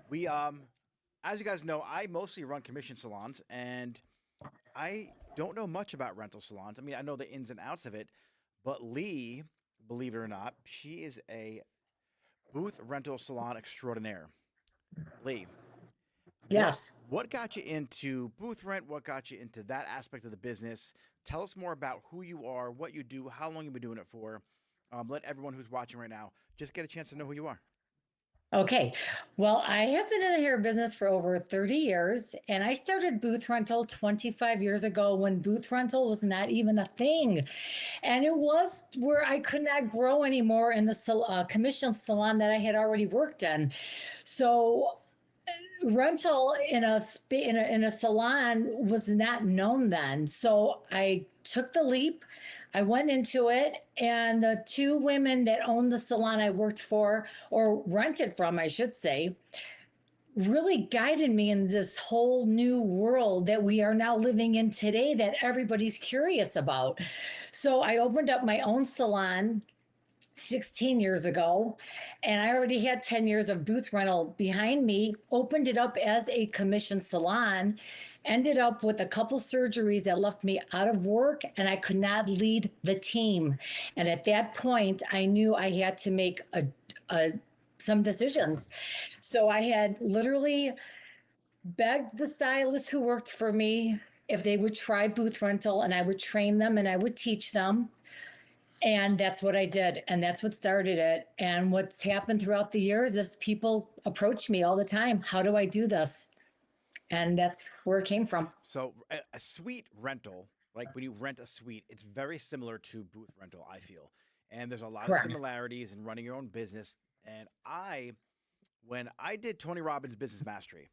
We as you guys know, I mostly run commission salons and I don't know much about rental salons. I mean, I know the ins and outs of it, but Lee, believe it or not, she is a booth rental salon extraordinaire. Lee, what Yes. what got you into booth rent? What got you into that aspect of the business? Tell us more about who you are, what you do, how long you've been doing it for. Let everyone who's watching right now just get a chance to know who you are. Okay. Well, I have been in the hair business for over 30 years, and I started booth rental 25 years ago when booth rental was not even a thing. And it was where I could not grow anymore in the commission salon that I had already worked in. So rental in a salon was not known then. So I took the leap. I went into it, and the two women that owned the salon I worked for, or rented from, I should say, really guided me in this whole new world that we are now living in today that everybody's curious about. So I opened up my own salon 16 years ago, and I already had 10 years of booth rental behind me, opened it up as a commission salon, ended up with a couple surgeries that left me out of work, and I could not lead the team. And at that point, I knew I had to make a some decisions. So I had literally begged the stylists who worked for me if they would try booth rental, and I would train them and I would teach them. And that's what I did. And that's what started it. And what's happened throughout the years is people approach me all the time. How do I do this? And that's where it came from. So a suite rental, like when you rent a suite, it's very similar to booth rental, I feel. And there's a lot of Correct. similarities in running your own business. And when I did Tony Robbins Business Mastery,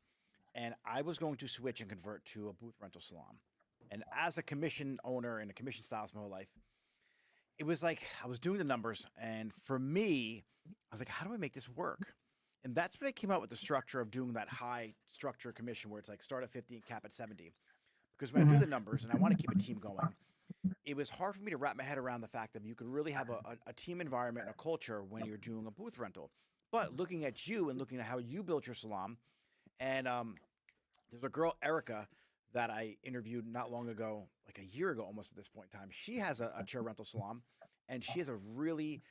and I was going to switch and convert to a booth rental salon. And as a commission owner and a commission stylist my whole life, it was like I was doing the numbers, and for me, I was like, how do I make this work? And that's when I came out with the structure of doing that high structure commission where it's like start at 50 and cap at 70. Because when I do Mhm. the numbers and I want to keep a team going, it was hard for me to wrap my head around the fact that you could really have a team environment and a culture when you're doing a booth rental. But looking at you and looking at how you built your salon, and there's a girl, Erica, that I interviewed not long ago, like a year ago almost at this point in time. She has a chair rental salon, and she has a really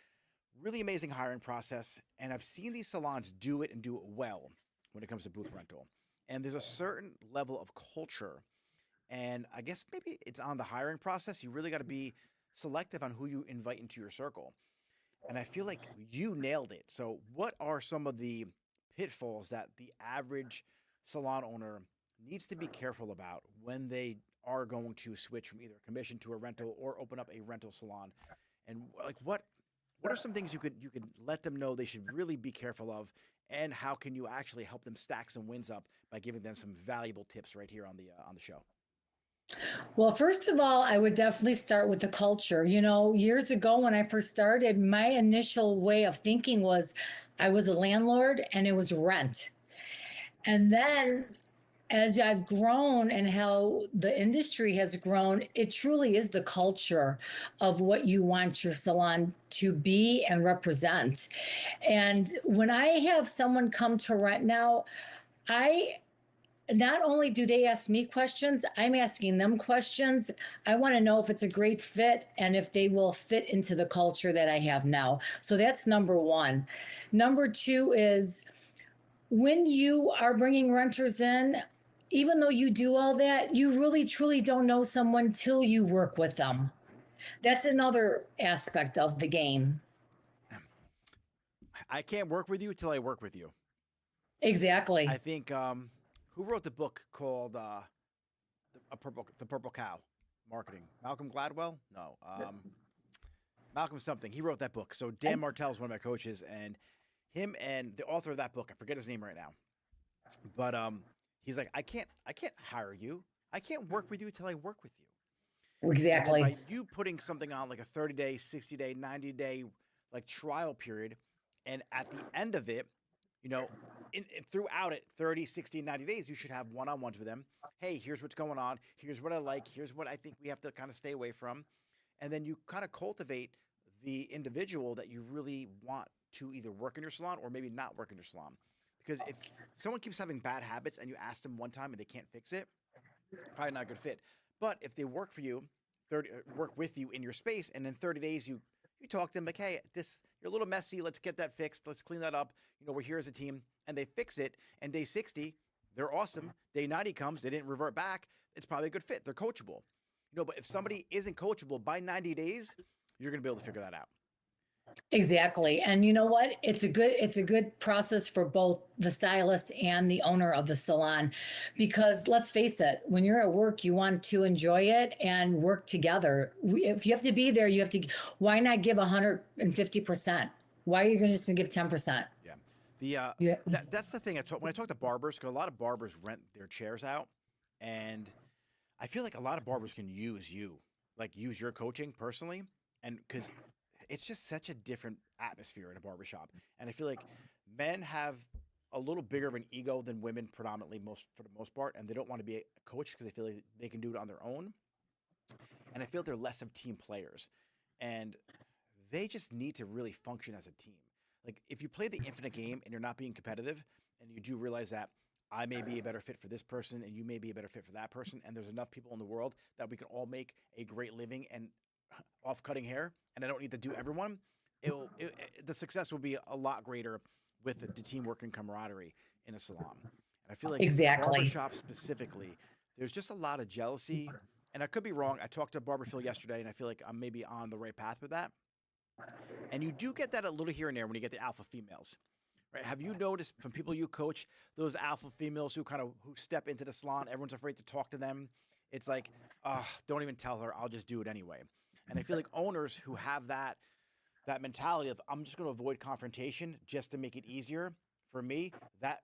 amazing hiring process. And I've seen these salons do it and do it well when it comes to booth rental. And there's a certain level of culture. And I guess maybe it's on the hiring process. You really got to be selective on who you invite into your circle. And I feel like you nailed it. So, what are some of the pitfalls that the average salon owner needs to be careful about when they are going to switch from either a commission to a rental or open up a rental salon? And like what are some things you could let them know they should really be careful of, and how can you actually help them stack some wins up by giving them some valuable tips right here on the show? Well, first of all, I would definitely start with the culture. Years ago when I first started, my initial way of thinking was I was a landlord and it was rent. And then as I've grown and how the industry has grown, it truly is the culture of what you want your salon to be and represent. And when I have someone come to rent now, I not only do they ask me questions, I'm asking them questions. I want to know if it's a great fit and if they will fit into the culture that I have now. So that's number one. Number two is when you are bringing renters in, even though you do all that, you really truly don't know someone till you work with them. That's another aspect of the game. I can't work with you till I work with you. I Exactly. think who wrote the book called the Purple Cow Marketing? Malcolm Gladwell? No, Malcolm something. He wrote that book. So Dan Martell is one of my coaches, and him and the author of that book, I forget his name right now, but he's like, I can't hire you. I can't work with you until I work with you. And then Exactly. by you putting something on like a 30-day, 60-day, 90-day like trial period, and at the end of it, you know, throughout it, 30, 60, 90 days, you should have one-on-ones with them. Hey, here's what's going on. Here's what I like. Here's what I think we have to kind of stay away from. And then you kind of cultivate the individual that you really want to either work in your salon or maybe not work in your salon. Because if someone keeps having bad habits and you ask them one time and they can't fix it, probably not a good fit. But if they work for you, 30 work with you in your space, and in 30 days you talk to them like, hey, this you're a little messy. Let's get that fixed. Let's clean that up. We're here as a team, and they fix it. And day 60, they're awesome. Day 90 comes, they didn't revert back. It's probably a good fit. They're coachable. But if somebody isn't coachable by 90 days, you're going to be able to figure that out. Exactly. And you know what? It's a good process for both the stylist and the owner of the salon, because let's face it, when you're at work, you want to enjoy it and work together. If you have to be there, you have to, why not give 150%? Why are you just going to give 10%? Yeah. That's the thing. When I talk to barbers, because a lot of barbers rent their chairs out, and I feel like a lot of barbers can use your coaching personally, and because it's just such a different atmosphere in a barbershop. And I feel like men have a little bigger of an ego than women predominantly for the most part. And they don't want to be a coach because they feel like they can do it on their own. And I feel they're less of team players, and they just need to really function as a team. Like if you play the infinite game and you're not being competitive, and you do realize that I may be a better fit for this person and you may be a better fit for that person, and there's enough people in the world that we can all make a great living and off cutting hair, and I don't need to do everyone, the success will be a lot greater with the teamwork and camaraderie in a salon. And I feel like barbershop specifically, there's just a lot of jealousy, and I could be wrong. I talked to Barber Phil yesterday, and I feel like I'm maybe on the right path with that. And you do get that a little here and there when you get the alpha females, right? Have you noticed from people you coach, those alpha females who step into the salon, everyone's afraid to talk to them? It's like, don't even tell her, I'll just do it anyway. And I feel like owners who have that mentality of I'm just going to avoid confrontation just to make it easier for me, that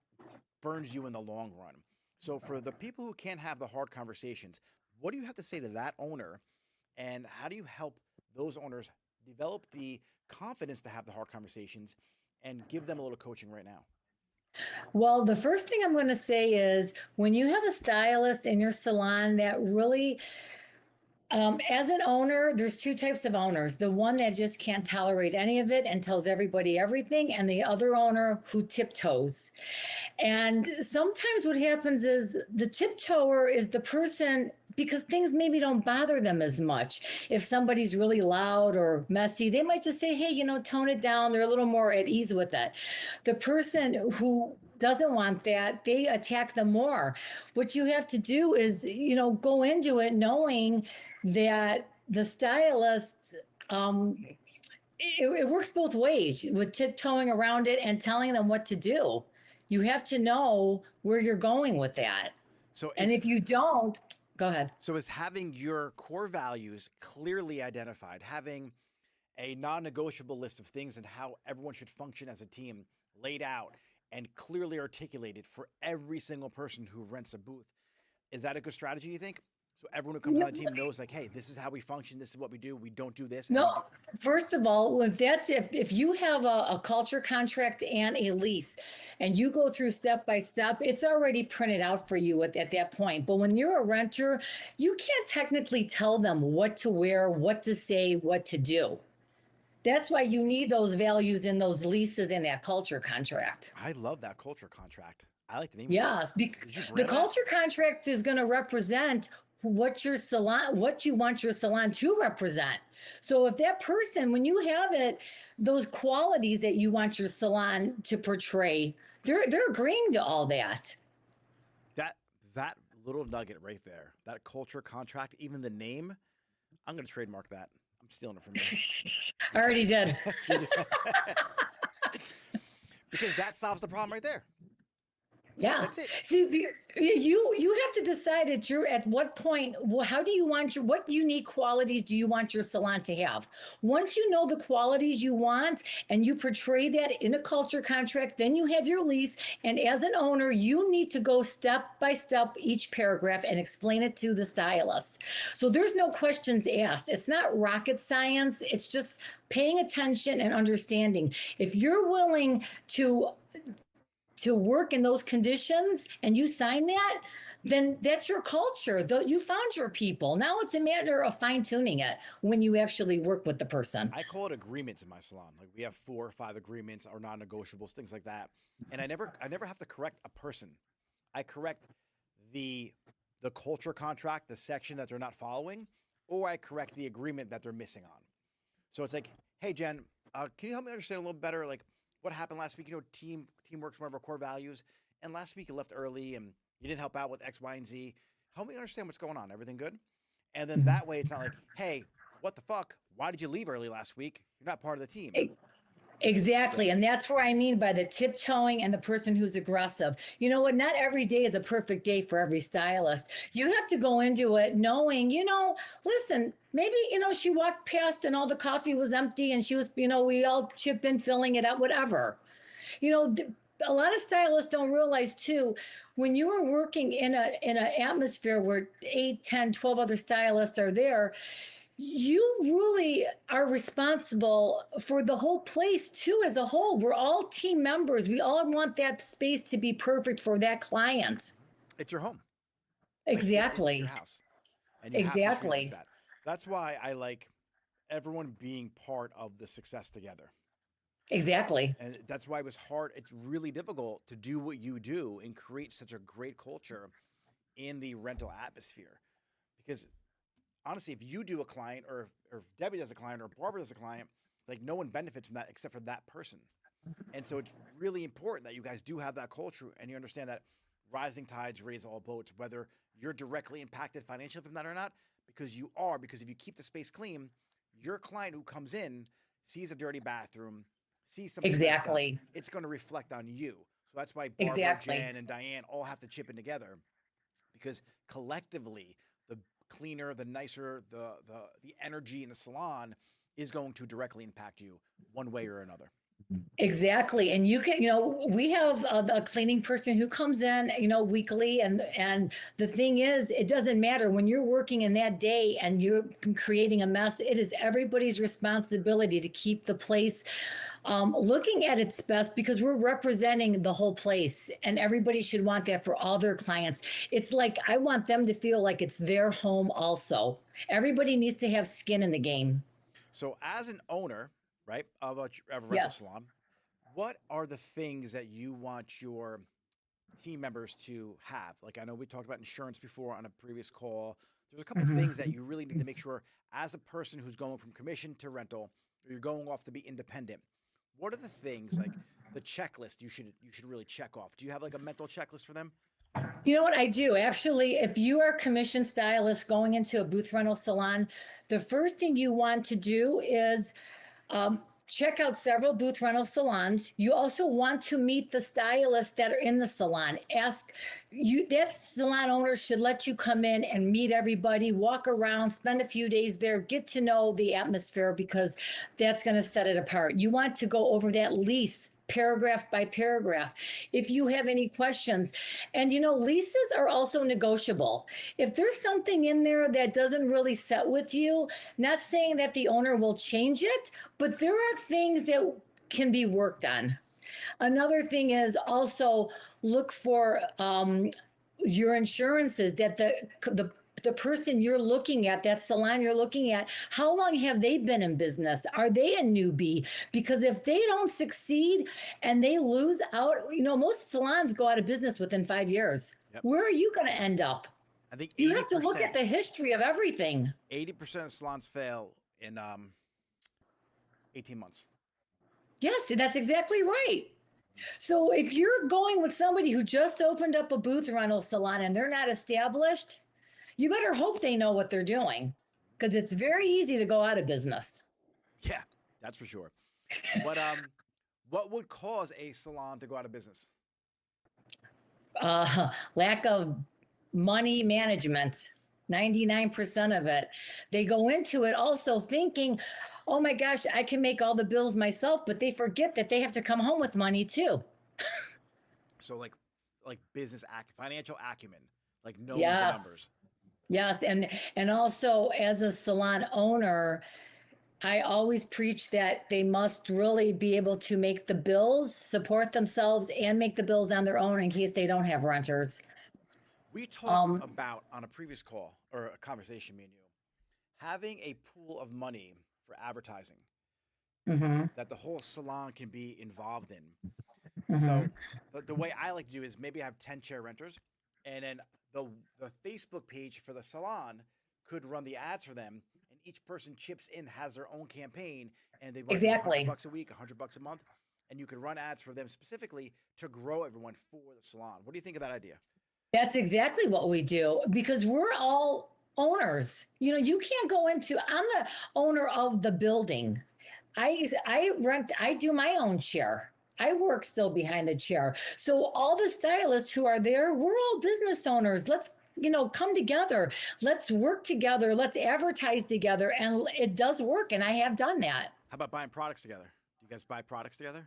burns you in the long run. So for the people who can't have the hard conversations, what do you have to say to that owner? And how do you help those owners develop the confidence to have the hard conversations and give them a little coaching right now? Well, the first thing I'm going to say is when you have a stylist in your salon that really, as an owner, there's two types of owners. The one that just can't tolerate any of it and tells everybody everything, and the other owner who tiptoes. And sometimes what happens is the tiptoer is the person, because things maybe don't bother them as much. If somebody's really loud or messy, they might just say, hey, tone it down. They're a little more at ease with it. The person who doesn't want that, they attack them more. What you have to do is, go into it knowing that the stylist, it works both ways with tiptoeing around it and telling them what to do. You have to know where you're going with that. And if you don't, go ahead. So is having your core values clearly identified, having a non-negotiable list of things and how everyone should function as a team laid out and clearly articulated for every single person who rents a booth, is that a good strategy, you think? So everyone who comes on the team knows, like, hey, this is how we function. This is what we do. We don't do this. No, first of all, if you have a culture contract and a lease and you go through step by step, it's already printed out for you at that point. But when you're a renter, you can't technically tell them what to wear, what to say, what to do. That's why you need those values in those leases in that culture contract. I love that culture contract. I like the name. Yes, because the culture contract is going to represent what you want your salon to represent. So if that person, when you have it, those qualities that you want your salon to portray, they're agreeing to all that. That little nugget right there, that culture contract, even the name, I'm going to trademark that. I'm stealing it from you. I already did. Because that solves the problem right there. Yeah. That's it. See, you have to decide at what point, how do you want what unique qualities do you want your salon to have? Once you know the qualities you want and you portray that in a culture contract, then you have your lease. And as an owner, you need to go step by step each paragraph and explain it to the stylist. So there's no questions asked. It's not rocket science. It's just paying attention and understanding. If you're willing to work in those conditions and you sign that, then that's your culture. You found your people. Now it's a matter of fine tuning it when you actually work with the person. I call it agreements in my salon. Like we have 4 or 5 agreements or non-negotiables, things like that. And I never have to correct a person. I correct the the culture contract, the section that they're not following, or I correct the agreement that they're missing on. So it's like, hey Jen, can you help me understand a little better, like what happened last week? Teamwork's one of our core values, and last week you left early and you didn't help out with X, Y, and Z. Help me understand what's going on. Everything good? And then that way, it's not like, hey, what the fuck? Why did you leave early last week? You're not part of the team. So Exactly. And that's where I mean by the tiptoeing and the person who's aggressive. You know what? Not every day is a perfect day for every stylist. You have to go into it knowing, listen, maybe, she walked past and all the coffee was empty and she was, we all chip in filling it up, whatever. You know, a lot of stylists don't realize too, when you are working in an atmosphere where 8, 10, 12 other stylists are there, you really are responsible for the whole place too as a whole. We're all team members. We all want that space to be perfect for that client. it's your home. Like it's your Exactly. house, and you have to treat it like Exactly. that. That's why I like everyone being part of the success together. Exactly. And that's why it was hard. It's really difficult to do what you do and create such a great culture in the rental atmosphere. Because honestly, if you do a client, or if Debbie does a client, or Barbara does a client, like no one benefits from that except for that person. And so it's really important that you guys do have that culture and you understand that rising tides raise all boats, whether you're directly impacted financially from that or not, because you are. Because if you keep the space clean, your client who comes in sees a dirty bathroom, sees something messed up, Exactly. it's going to reflect on you. So that's why Barbara, Exactly. Jen, and Diane all have to chip in together, because collectively, the cleaner, the nicer, the energy in the salon is going to directly impact you one way or another. Exactly. And you can, we have a cleaning person who comes in, weekly. And the thing is, it doesn't matter when you're working in that day and you're creating a mess, it is everybody's responsibility to keep the place looking at its best, because we're representing the whole place and everybody should want that for all their clients. It's like, I want them to feel like it's their home also. Everybody needs to have skin in the game. So, as an owner, right, of a rental Yes. salon, what are the things that you want your team members to have? Like, I know we talked about insurance before on a previous call. There's a couple things that Mhm. you really need to make sure, as a person who's going from commission to rental, or you're going off to be independent. What are the things, like the checklist you should really check off? Do you have like a mental checklist for them? You know what I do? Actually, if you are a commission stylist going into a booth rental salon, the first thing you want to do is check out several booth rental salons. You also want to meet the stylists that are in the salon. Ask you, that salon owner should let you come in and meet everybody, walk around, spend a few days there, get to know the atmosphere, because that's going to set it apart. You want to go over that lease paragraph by paragraph if you have any questions. And leases are also negotiable. If there's something in there that doesn't really set with you, not saying that the owner will change it, but there are things that can be worked on. Another thing is also look for your insurances, that the person you're looking at, that salon you're looking at, how long have they been in business? Are they a newbie? Because if they don't succeed and they lose out, most salons go out of business within 5 years. Yep. Where are you going to end up? I think You eighty have to look at percent, the history of everything. 80% of salons fail in 18 months. Yes, that's exactly right. So if you're going with somebody who just opened up a booth rental salon and they're not established, you better hope they know what they're doing, because it's very easy to go out of business. Yeah, that's for sure. What would cause a salon to go out of business? Lack of money management, 99% of it. They go into it also thinking, oh my gosh, I can make all the bills myself, but they forget that they have to come home with money too. So like financial acumen, like knowing the Yes. numbers. Yes, and also as a salon owner, I always preach that they must really be able to make the bills, support themselves, and make the bills on their own in case they don't have renters. We talked Um, about on a previous call or a conversation, me and you, having a pool of money for advertising mhm, that the whole salon can be involved in. mhm. So the way I like to do is maybe I have 10 chair renters, and then the the Facebook page for the salon could run the ads for them, and each person chips in, has their own campaign, and they want to do Exactly. $100 a week, $100 a month, and you could run ads for them specifically to grow everyone for the salon. What do you think of that idea? That's exactly what we do because we're all owners. You know, you can't go into, I'm the owner of the building. I do my own chair. I work still behind the chair. So all the stylists who are there, we're all business owners. Let's, come together. Let's work together. Let's advertise together. And it does work. And I have done that. How about buying products together? Do you guys buy products together?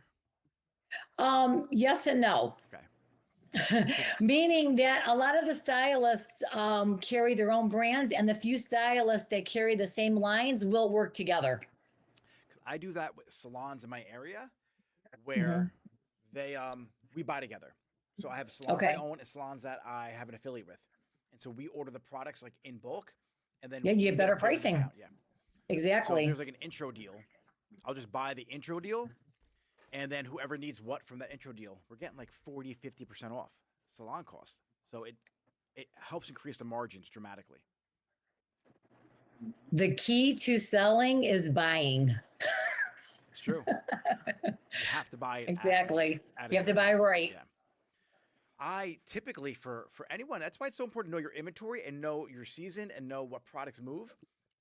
Yes and no. Okay. Meaning that a lot of the stylists carry their own brands, and the few stylists that carry the same lines will work together. I do that with salons in my area Hmm. where we buy together. So I have salons I Okay. own and salons that I have an affiliate with. And so we order the products like in bulk and then Yeah, you we get get a better bigger pricing. discount. Yeah. So if Exactly. there's like an intro deal, I'll just buy the intro deal and then whoever needs what from that intro deal, we're getting like 40, 50% off salon cost. So it helps increase the margins dramatically. The key to selling is buying. It's true. You have to buy it Exactly. at a You have to buy discount. right. Yeah. I typically for anyone, that's why it's so important to know your inventory and know your season and know what products move.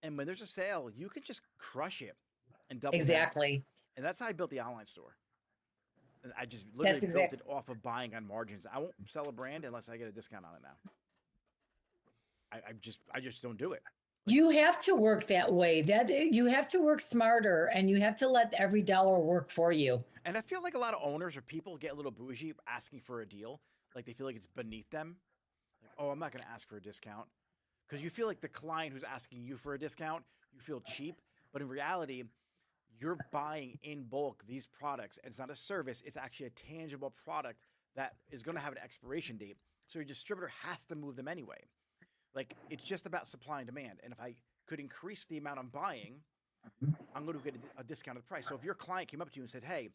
And when there's a sale, you can just crush it and double down. Exactly. And that's how I built the online store. And I just literally That's built exact. it off of buying on margins. I won't sell a brand unless I get a discount on it now. I just don't do it. Like, You have to work that way. That you have to work smarter, and you have to let every dollar work for you. and I feel like a lot of owners or people get a little bougie asking for a deal. Like they feel like it's beneath them. Like, oh, I'm not going to ask for a discount because you feel like the client who's asking you for a discount, you feel cheap. But in reality, you're buying in bulk these products, and it's not a service, it's actually a tangible product that is going to have an expiration date. So your distributor has to move them anyway. Like it's just about supply and demand. And if I could increase the amount I'm buying, I'm going to get a discounted price. So if your client came up to you and said, "Hey,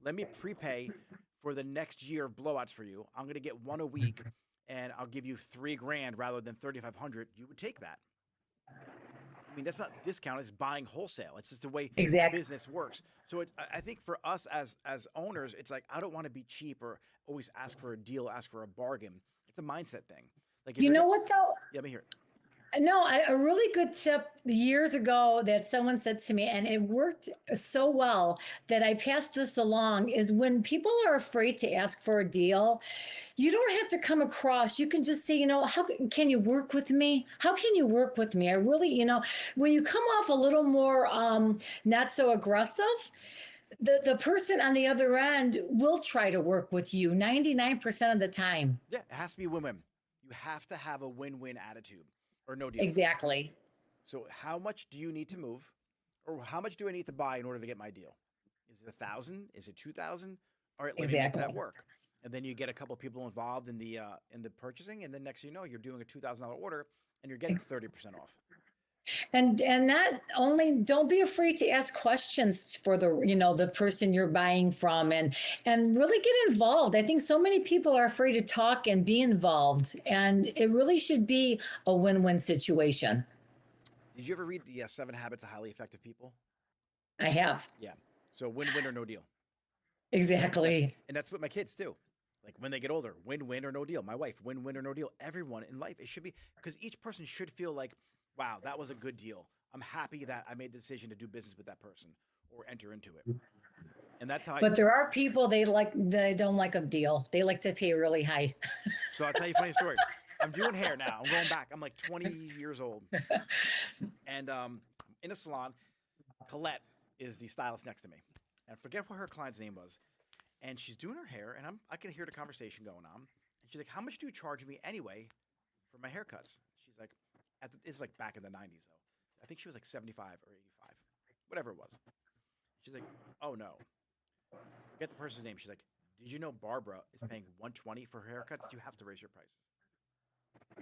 let me prepay for the next year of blowouts for you. I'm going to get one a week, and I'll give you 3 grand rather than 3,500." You would take that. I mean, that's not discount; it's buying wholesale. It's just the way Exactly. business works. So I think for us as owners, it's like I don't want to be cheap or always ask for a deal, ask for a bargain. It's a mindset thing. Like if You you're know gonna, what though? yeah, let me hear it. No, a really good tip years ago that someone said to me, and it worked so well that I passed this along is when people are afraid to ask for a deal, you don't have to come across. You can just say, how can you work with me? How can you work with me? I really, when you come off a little more not so aggressive, the person on the other end will try to work with you 99% of the time. Yeah, it has to be win-win. You have to have a win-win attitude or no deal. Exactly. So how much do you need to move, or how much do I need to buy in order to get my deal? Is it 1,000? Is it 2,000? All right, let me make that Exactly. work. And then you get a couple people involved in the purchasing, and then next thing you know, you're doing a $2,000 order, and you're getting 30% off. And not only don't be afraid to ask questions for the person you're buying from, and really get involved. I think so many people are afraid to talk and be involved, and it really should be a win-win situation. Did you ever read the 7 Habits of Highly Effective People? I have. Yeah. So win-win or no deal. That's Exactly. and that's what my kids do. Like when they get older, win-win or no deal. My wife, win-win or no deal. Everyone in life, it should be because each person should feel like, wow, that was a good deal. I'm happy that I made the decision to do business with that person or enter into it. And that's how I. But there are people they don't like a deal. They like to pay really high. So I'll tell you a funny story. I'm doing hair now. I'm going back. I'm like 20 years old, and in a salon, Colette is the stylist next to me, and I forget what her client's name was. And she's doing her hair, and I can hear the conversation going on. And she's like, "How much do you charge me anyway for my haircuts?" She's like, "It's like back in the '90s though. I think she was like 75 or 85, whatever it was." She's like, "Oh no, forget the person's name." She's like, "Did you know Barbara is paying 120 for her haircuts? You have to raise your prices."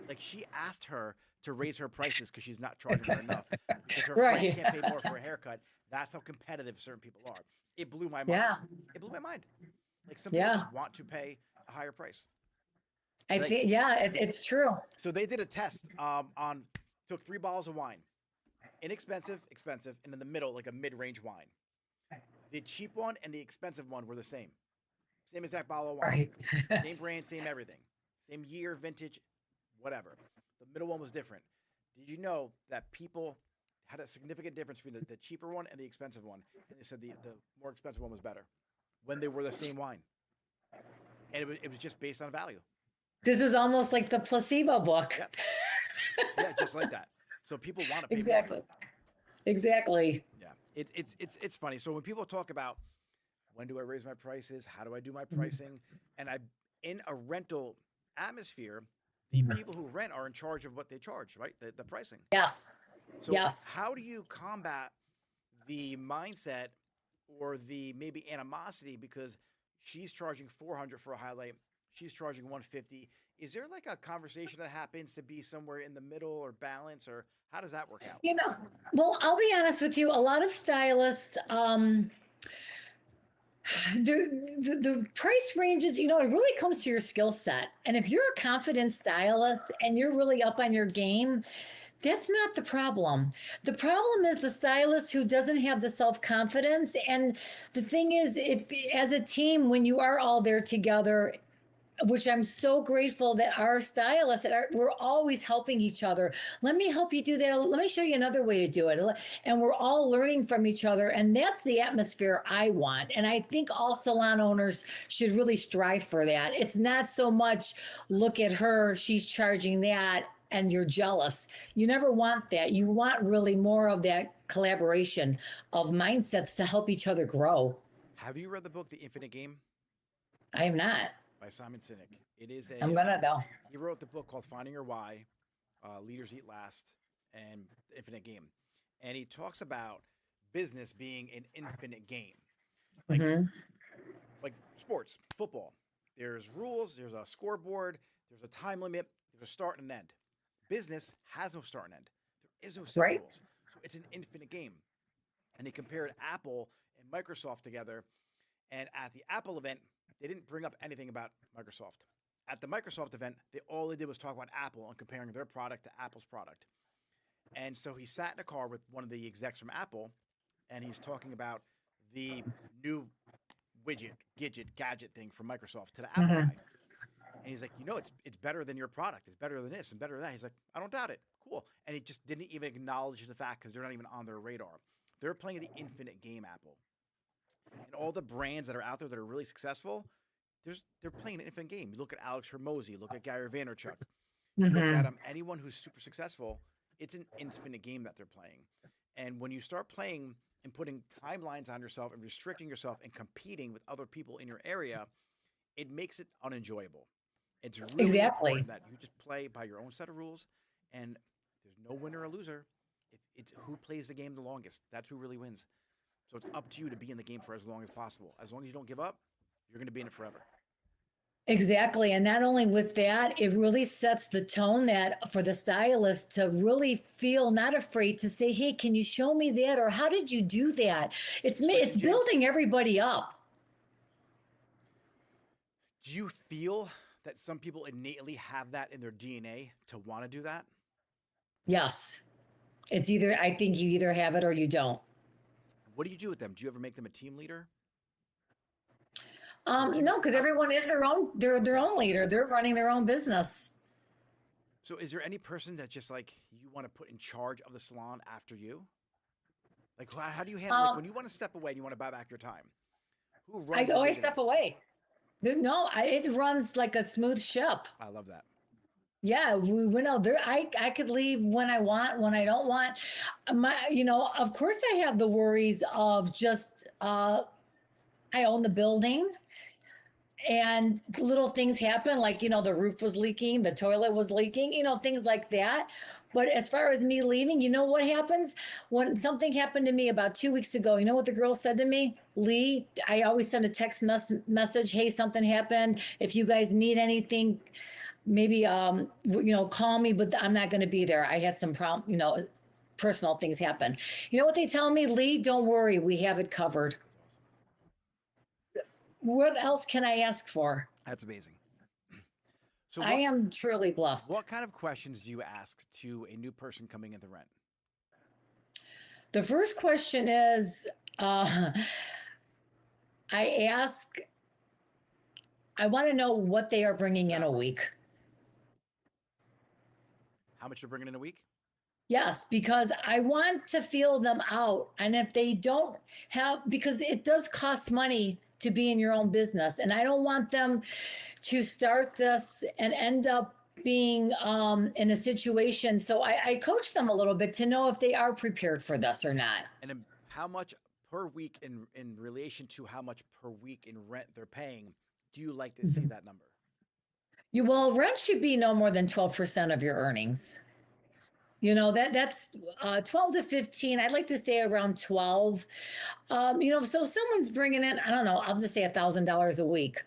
Like she asked her to raise her prices because she's not charging her enough because her friend Right. can't pay more for a haircut. That's how competitive certain people are. It blew my mind. Yeah. It blew my mind. Like some people Yeah. just want to pay a higher price. I Like think, yeah, it's true. so, they did a test on took 3 bottles of wine, inexpensive, expensive, and in the middle like a mid-range wine. The cheap one and the expensive one were the same exact bottle of wine, Right. same brand, same everything, same year, vintage, whatever. The middle one was different. Did you know that people had a significant difference between the cheaper one and the expensive one? And they said the more expensive one was better when they were the same wine. And it was just based on value. This is almost like the placebo book. Yep. Yeah, just like that. So people want to pay more. Exactly. Exactly. Yeah. It's funny. So when people talk about when do I raise my prices? How do I do my pricing? And I in a rental atmosphere, the people who rent are in charge of what they charge, right? The pricing. Yes. So Yes. how do you combat the mindset or the maybe animosity because she's charging 400 for a highlight, she's charging 150? Is there like a conversation that happens to be somewhere in the middle or balance, or how does that work out? You know, well, I'll be honest with you. A lot of stylists, the price ranges, it really comes to your skill set. And if you're a confident stylist and you're really up on your game, that's not the problem. The problem is the stylist who doesn't have the self-confidence. And the thing is, if as a team, when you are all there together, which I'm so grateful that our stylists we're always helping each other. Let me help you do that. Let me show you another way to do it. And we're all learning from each other. And that's the atmosphere I want. And I think all salon owners should really strive for that. It's not so much, look at her, she's charging that, and you're jealous. You never want that. You want really more of that collaboration of mindsets to help each other grow. Have you read the book The Infinite Game I am not. by Simon Sinek? It is I'm gonna though. he wrote the book called Finding Your Why, Leaders Eat Last, and The Infinite Game. And he talks about business being an infinite game. Like Hmm. like sports, football. There's rules, there's a scoreboard, there's a time limit, there's a start and an end. Business has no start and end. There is no set Right. rules. So it's an infinite game. And he compared Apple and Microsoft together. And at the Apple event, they didn't bring up anything about Microsoft. At the Microsoft event, all they did was talk about Apple and comparing their product to Apple's product. And so he sat in a car with one of the execs from Apple, and he's talking about the new gadget thing from Microsoft to the Apple Hmm. guy. And he's like, it's better than your product. It's better than this and better than that. He's like, I don't doubt it. Cool. And he just didn't even acknowledge the fact because they're not even on their radar. They're playing the infinite game, Apple. And all the brands that are out there that are really successful, they're playing an infinite game. You look at Alex Hermosi, look at Gary Vaynerchuk, you look at Hmm. anyone who's super successful, it's an infinite game that they're playing. And when you start playing and putting timelines on yourself and restricting yourself and competing with other people in your area, it makes it unenjoyable. It's really Exactly. important that you just play by your own set of rules, and there's no winner or loser. It's who plays the game the longest. That's who really wins. So it's up to you to be in the game for as long as possible. As long as you don't give up, you're going to be in it forever. Exactly. And not only with that, it really sets the tone that for the stylist to really feel not afraid to say, hey, can you show me that? Or how did you do that? It's Switching gears, building everybody up. do you feel that some people innately have that in their DNA to want to do that? Yes. It's either, I think you either have it or you don't. What do you do with them? Do you ever make them a team leader? Or do you, No, because everyone is their okay. own leader. They're running their own business. So is there any person that just like you want to put in charge of the salon after you? Like how do you handle like Um, when you want to step away and you want to buy back your time? Who I runs the always day-to-day? step away. No, it runs like a smooth ship. I love that. Yeah, we know there. I could leave when I want, when I don't want. Of course, I have the worries of just I own the building, and little things happen, like the roof was leaking, the toilet was leaking, things like that. But as far as me leaving, you know what happens when something happened to me about 2 weeks ago? You know what the girl said to me? Lee, I always send a text message. Hey, something happened. If you guys need anything, maybe call me, but I'm not going to be there. I had some problem, personal things happen. You know what they tell me, Lee? Don't worry, we have it covered. That's awesome. What else can I ask for? That's amazing. So I am truly blessed. what kind of questions do you ask to a new person coming into rent? The first question is, I ask, I want to know what they are bringing in a week. How much you're bringing in a week? Yes, because I want to feel them out. And if they don't have, because it does cost money to be in your own business. And I don't want them to start this and end up being in a situation. So I coach them a little bit to know if they are prepared for this or not. And how much per week in relation to how much per week in rent they're paying, do you like to see that number? Rent should be no more than 12% of your earnings. That's 12 to 15. I'd like to stay around 12. So someone's bringing in, I don't know, I'll just say $1,000 a week.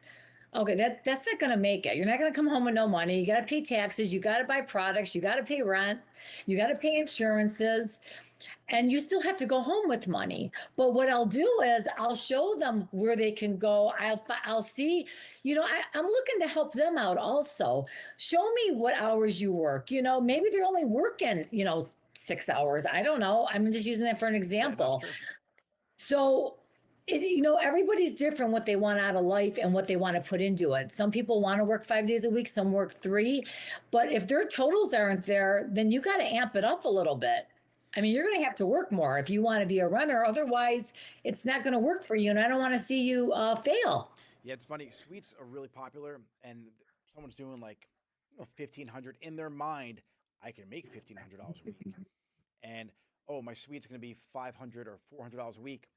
Okay, that's not going to make it. You're not going to come home with no money. You got to pay taxes. You got to buy products. You got to pay rent. You got to pay insurances. And you still have to go home with money. But what I'll do is I'll show them where they can go. I'll see, I'm looking to help them out also. Show me what hours you work. Maybe they're only working, 6 hours. I don't know. I'm just using that for an example. Yeah, no, So, everybody's different what they want out of life and what they want to put into it. Some people want to work 5 days a week, some work 3. But if their totals aren't there, then you got to amp it up a little bit. I mean, you're going to have to work more if you want to be a runner. Otherwise, it's not going to work for you. And I don't want to see you fail. Yeah, it's funny. Suites are really popular, and someone's doing like 1,500 in their mind. I can make $1,500 a week, and oh, my suite's going to be 500 or $400 a week.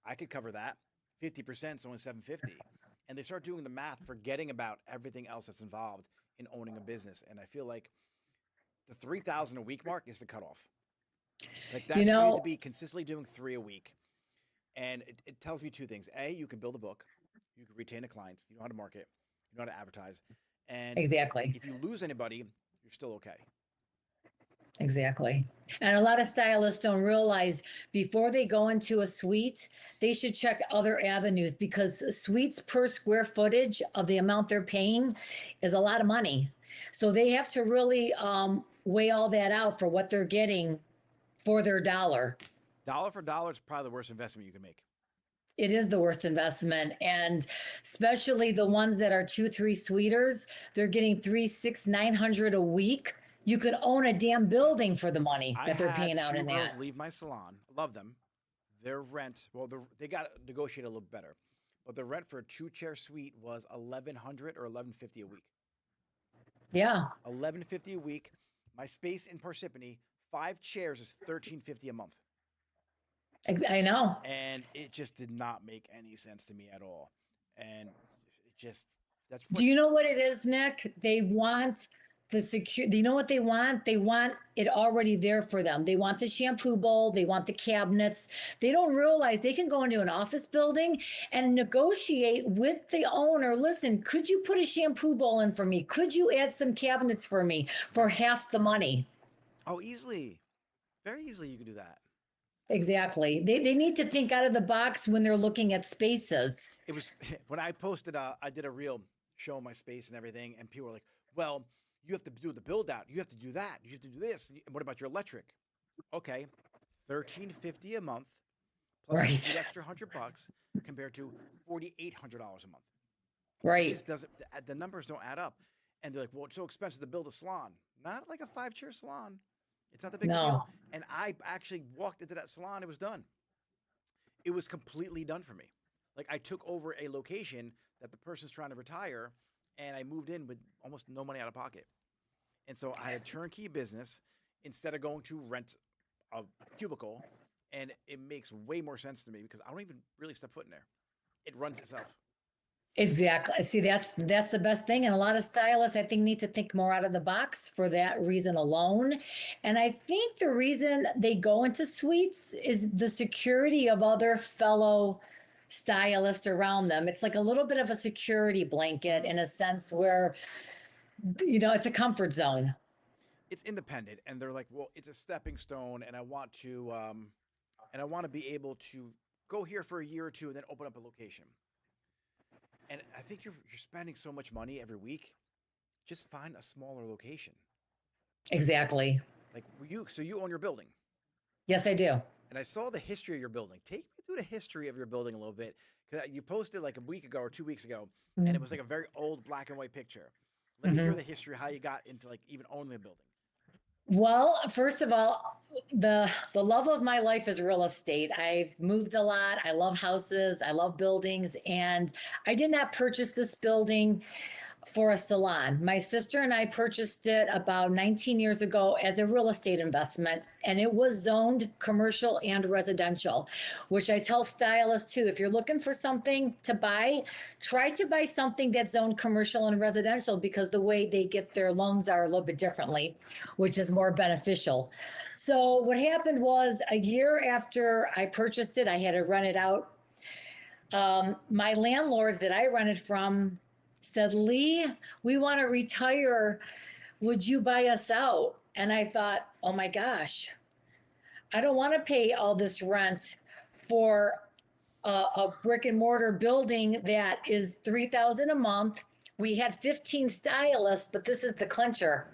I could cover that. 50% is only 750, and they start doing the math, forgetting about everything else that's involved in owning a business. And I feel like the 3,000 a week mark is the cutoff. Like that's you need to be consistently doing 3 a week. And it tells me 2 things. A, you can build a book, you can retain the clients, you know how to market, you know how to advertise. And exactly, if you lose anybody, you're still okay. Exactly. And a lot of stylists don't realize before they go into a suite, they should check other avenues because suites per square footage of the amount they're paying is a lot of money. So they have to really weigh all that out for what they're getting for their dollar. Dollar for dollar is probably the worst investment you can make. It is the worst investment. And especially the ones that are 2-3 suiters, they're getting 3, 6, 900 a week. You could own a damn building for the money that they're paying out in that. I had 2 girls leave my salon. I love them. Their rent, well, they got negotiated a little better, but the rent for a 2-chair suite was $1,100 or $1,150 a week. Yeah, $1,150 a week. My space in Parsippany, 5 chairs is $1,350 a month. I know. And it just did not make any sense to me at all. And it just, that's. Do you know what it is, Nick? They want the secure. You know what they want? They want it already there for them. They want the shampoo bowl. They want the cabinets. They don't realize they can go into an office building and negotiate with the owner. Listen, could you put a shampoo bowl in for me? Could you add some cabinets for me for half the money? Oh, easily. Very easily you can do that. Exactly. They need to think out of the box when they're looking at spaces. It was when I posted, I did a reel showing my space and everything, and people were like, well, you have to do the build out. You have to do that. You have to do this. And what about your electric? Okay, $1,350 a month plus the extra $100 compared to $4,800 a month. Right. It just doesn't. The numbers don't add up. And they're like, well, it's so expensive to build a salon. Not like a 5-chair salon. It's not the big deal. And I actually walked into that salon. It was done. It was completely done for me. Like I took over a location that the person's trying to retire, and I moved in with almost no money out of pocket. And so I had a turnkey business instead of going to rent a cubicle. And it makes way more sense to me because I don't even really step foot in there. It runs itself. Exactly. See, that's the best thing. And a lot of stylists, I think, need to think more out of the box for that reason alone. And I think the reason they go into suites is the security of other fellow stylists around them. It's like a little bit of a security blanket in a sense where it's a comfort zone. It's independent, and they're like, well, it's a stepping stone, and I want to be able to go here for a year or two and then open up a location. And I think you're spending so much money every week. Just find a smaller location. Exactly. Like you own your building, Yes, I do. and I saw the history of your building. Take me through the history of your building a little bit, because you posted like a week ago or 2 weeks ago, and it was like a very old black and white picture. Let me hear Mhm. the history, how you got into like even owning the building. Well, first of all, the love of my life is real estate. I've moved a lot. I love houses. I love buildings, and I did not purchase this building for a salon. My sister and I purchased it about 19 years ago as a real estate investment, and it was zoned commercial and residential, which I tell stylists too. If you're looking for something to buy, try to buy something that's zoned commercial and residential, because the way they get their loans are a little bit differently, which is more beneficial. So, what happened was a year after I purchased it, I had to rent it out. My landlords that I rented from said, Lee, we want to retire. Would you buy us out? And I thought, oh my gosh, I don't want to pay all this rent for a brick and mortar building that is 3,000 a month. We had 15 stylists, but this is the clincher.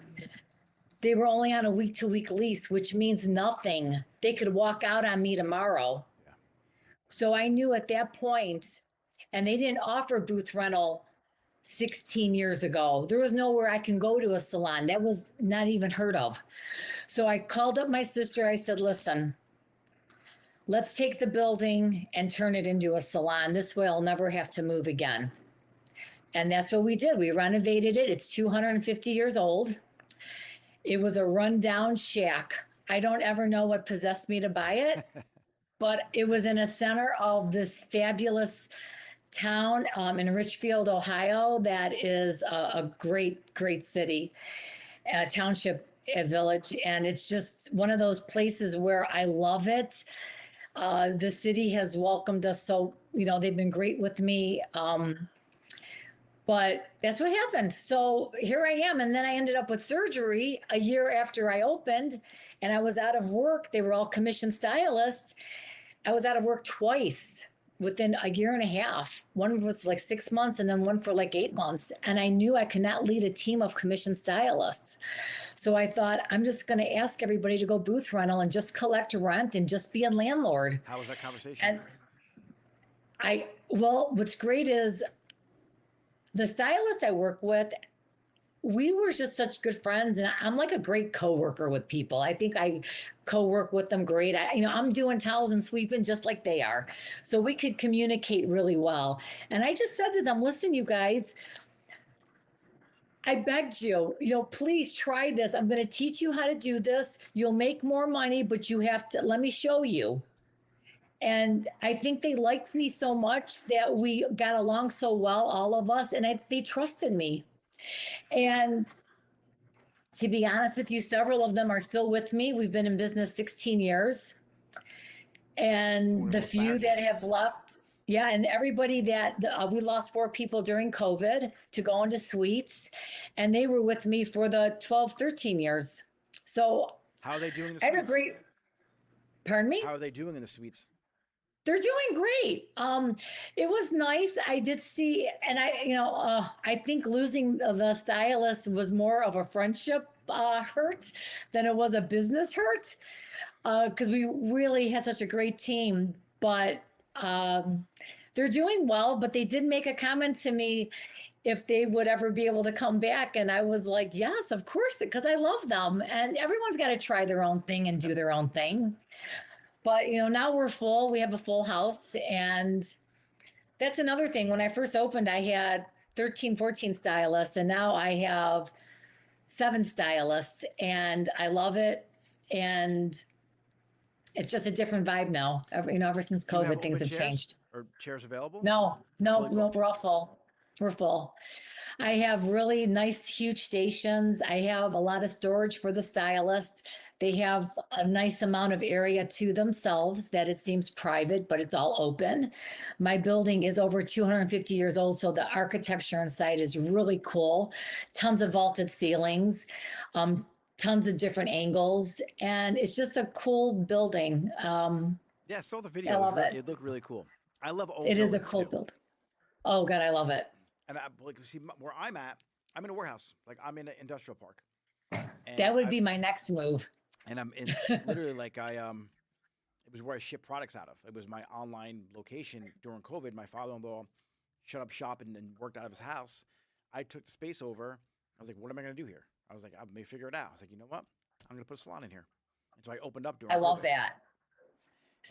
They were only on a week to week lease, which means nothing. They could walk out on me tomorrow. Yeah. So I knew at that point, and they didn't offer booth rental 16 years ago. There was nowhere I can go to a salon. That was not even heard of. So I called up my sister. I said, listen, let's take the building and turn it into a salon. This way I'll never have to move again. And that's what we did. We renovated it. It's 250 years old. It was a rundown shack. I don't ever know what possessed me to buy it, but it was in a center of this fabulous town in Richfield, Ohio, that is a great, great city, a township, a village. And it's just one of those places where I love it. The city has welcomed us. So, they've been great with me. But that's what happened. So here I am. And then I ended up with surgery a year after I opened, and I was out of work. They were all commissioned stylists. I was out of work twice within a year and a half. One was like 6 months, and then one for like 8 months. And I knew I could not lead a team of commissioned stylists. So I thought, I'm just going to ask everybody to go booth rental and just collect rent and just be a landlord. How was that conversation? And what's great is the stylist I work with, we were just such good friends, and I'm like a great coworker with people. I think I co-work with them great. I'm doing towels and sweeping just like they are, so we could communicate really well. And I just said to them, "Listen, you guys, I begged you, please try this. I'm going to teach you how to do this. You'll make more money, but you have to let me show you." And I think they liked me so much that we got along so well, all of us, and they trusted me. And to be honest with you, several of them are still with me. We've been in business 16 years. And the few that have left, yeah, and everybody that we lost 4 people during COVID to go into suites, and they were with me for the 12, 13 years. So how are they doing in the I have a suites? great, pardon me? How are they doing in the suites? They're doing great. It was nice. I did see, and I think losing the stylist was more of a friendship hurt than it was a business hurt, because we really had such a great team. But they're doing well. But they did make a comment to me if they would ever be able to come back, and I was like, yes, of course, because I love them, and everyone's got to try their own thing and do their own thing. But, now we're full. We have a full house. And that's another thing. When I first opened, I had 13, 14 stylists, and now I have 7 stylists, and I love it. And it's just a different vibe now. Ever since COVID, things have changed. Or chairs available? No, we're all full. We're full. I have really nice, huge stations. I have a lot of storage for the stylist. They have a nice amount of area to themselves that it seems private, but it's all open. My building is over 250 years old, so the architecture inside is really cool. Tons of vaulted ceilings, um, tons of different angles, and it's just a cool building. Yeah, I saw the I video. love it. It looked really cool. I love old It is a buildings cool too. building. Oh God, I love it. And I like see where I'm at. I'm in a warehouse. Like I'm in an industrial park, and That would be my next move. I'm in literally like it was where I ship products out of. It was my online location during COVID. My father-in-law shut up shop and worked out of his house. I took the space over. I was like, what am I going to do here? I was like, I may figure it out. I was like, you know what? I'm going to put a salon in here. And so I opened up I during love COVID, that.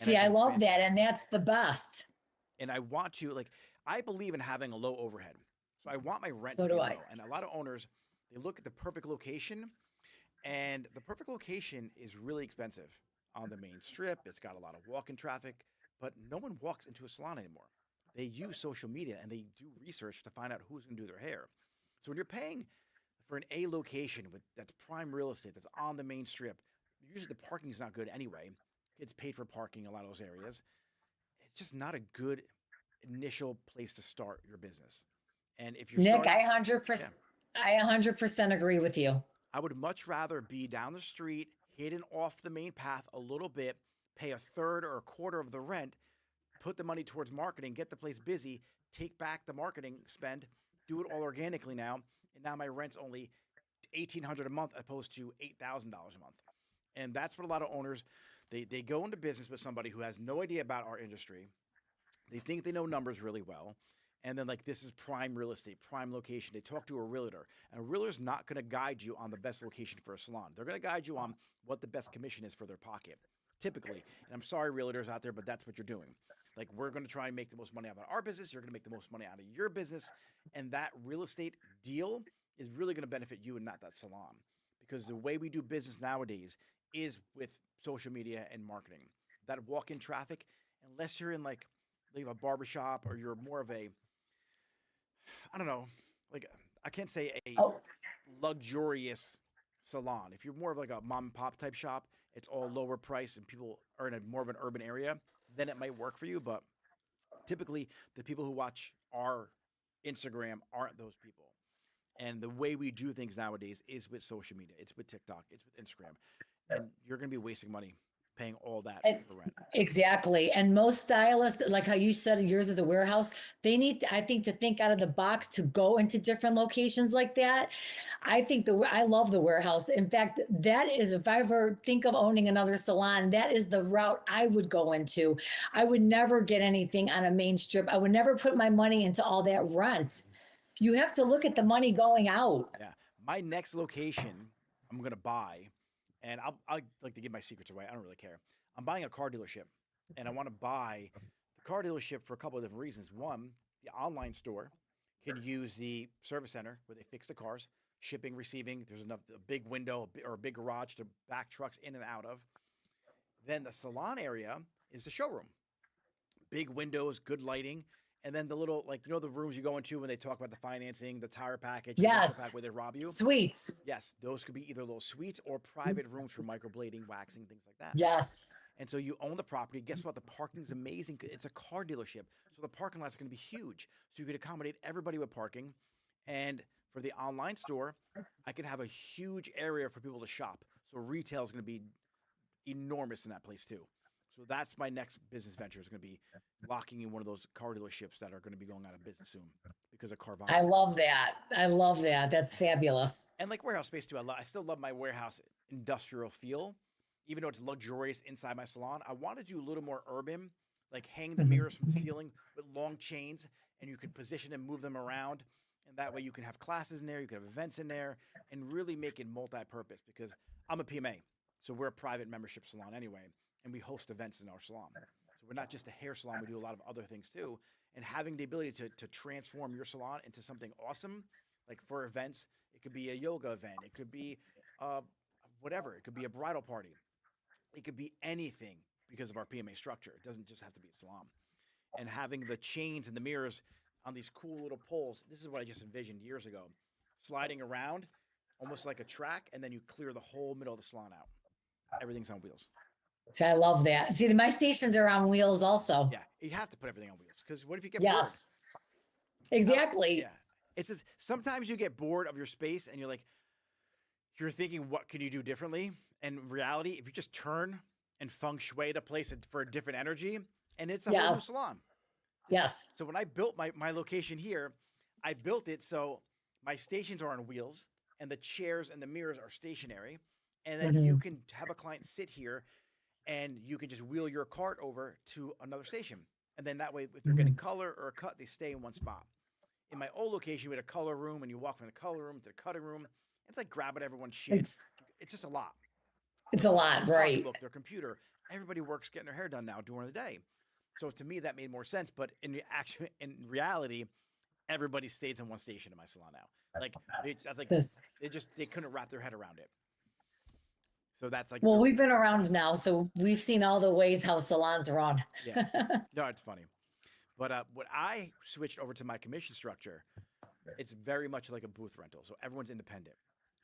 and I See, I just love expanded. that, and that's the best. And I want to like I believe in having a low overhead. So I want my rent So to do be I. low. And a lot of owners, they look at the perfect location, and the perfect location is really expensive on the main strip. It's got a lot of walk-in traffic, but no one walks into a salon anymore. They use social media and they do research to find out who's going to do their hair. So when you're paying for an A location with that's prime real estate that's on the main strip, usually the parking's not good anyway. Kids paid for parking in a lot of those areas. It's just not a good initial place to start your business. And if you're Nick, starting, I yeah, 100%, I 100% agree with you. I would much rather be down the street, hidden off the main path a little bit, pay a third or a quarter of the rent, put the money towards marketing, get the place busy, take back the marketing spend, do it all organically now, and now my rent's only 1,800 a month opposed to $8,000 a month. And that's what a lot of owners they go into business with somebody who has no idea about our industry. They think they know numbers really well. And then, like, this is prime real estate, prime location. They talk to a realtor, and a realtor's not going to guide you on the best location for a salon. They're going to guide you on what the best commission is for their pocket, typically. And I'm sorry, realtors out there, but that's what you're doing. Like, we're going to try and make the most money out of our business. You're going to make the most money out of your business. And that real estate deal is really going to benefit you and not that salon. Because the way we do business nowadays is with social media and marketing. That walk in traffic, unless you're in like, leave a barbershop or you're more of a I don't know, like I can't say a Oh, luxurious salon. If you're more of like a mom and pop type shop, it's all lower price and people are in a more of an urban area, then it might work for you. But typically, the people who watch our Instagram aren't those people. And the way we do things nowadays is with social media. It's with TikTok. It's with Instagram, and you're going to be wasting money paying all that and for rent. exactly. And most stylists, like how you said yours is a warehouse, they need, I think, to think out of the box to go into different locations like that. I love the warehouse. In fact, that is, if I ever think of owning another salon, that is the route I would go into. I would never get anything on a main strip. I would never put my money into all that rent. You have to look at the money going out. Yeah. My next location I'm going to buy, and I like to give my secrets away. I don't really care. I'm buying a car dealership, and I want to buy the car dealership for a couple of different reasons. One, the online store can use the service center where they fix the cars, shipping, receiving. There's enough a big window or a big garage to back trucks in and out of. Then the salon area is the showroom, big windows, good lighting, and then the little like the rooms you go into when they talk about the financing, the tire package, industrial pack Yes. where they rob you. Sweets. Yes, those could be either little suites or private rooms for microblading, waxing, things like that. Yes. And so you own the property. Guess what? The parking's amazing. It's a car dealership. So the parking lot's going to be huge. So you could accommodate everybody with parking. And for the online store, I can have a huge area for people to shop. So retail is going to be enormous in that place too. So that's my next business venture is going to be locking in one of those car dealerships that are going to be going out of business soon because of I Carvana. love that. I love that. That's fabulous. And like warehouse space too. I still love my warehouse industrial feel, even though it's luxurious inside my salon. I want to do a little more urban, like hang the Mhm. mirrors from the ceiling with long chains, and you can position and move them around. And that way you can have classes in there, you can have events in there, and really make it multi-purpose. Because I'm a PMA, so we're a private membership salon anyway, and we host events in our salon. So we're not just a hair salon; we do a lot of other things too. And having the ability to transform your salon into something awesome, like for events, it could be a yoga event. It could be uh, whatever. It could be a bridal party. It could be anything because of our PMA structure. It doesn't just have to be a salon. And having the chains and the mirrors on these cool little poles. This is what I just envisioned years ago. Sliding around almost like a track, and then you clear the whole middle of the salon out. Everything's on wheels. See, I love that. See, my stations are on wheels also. Yeah, you have to put everything on wheels because what if you get bored? Yes, Yeah, exactly. it's just sometimes you get bored of your space and you're thinking, what can you do differently? And in reality, if you just turn and feng shui the place for a different energy, and it's a whole new Yes, salon. Just, yes. so when I built my location here, I built it so my stations are on wheels and the chairs and the mirrors are stationary. And then you Mhm. can have a client sit here and you can just wheel your cart over to another station. And then that way, if they're getting Mhm. color or a cut, they stay in one spot. In my old location, we had a color room, and you walk from the color room to the cutting room. It's like grabbing everyone's shit. It's It's just a lot. it's a Their lot, right? pocketbook, their computer. Everybody works getting their hair done now during the day. So to me, that made more sense. But in reality, everybody stays in one station in my salon now. That's like This they couldn't wrap their head around it. So that's like well, the we've been around now, so we've seen all the ways how salons run. yeah. No, it's funny. But when I switched over to my commission structure, it's very much like a booth rental. So everyone's independent.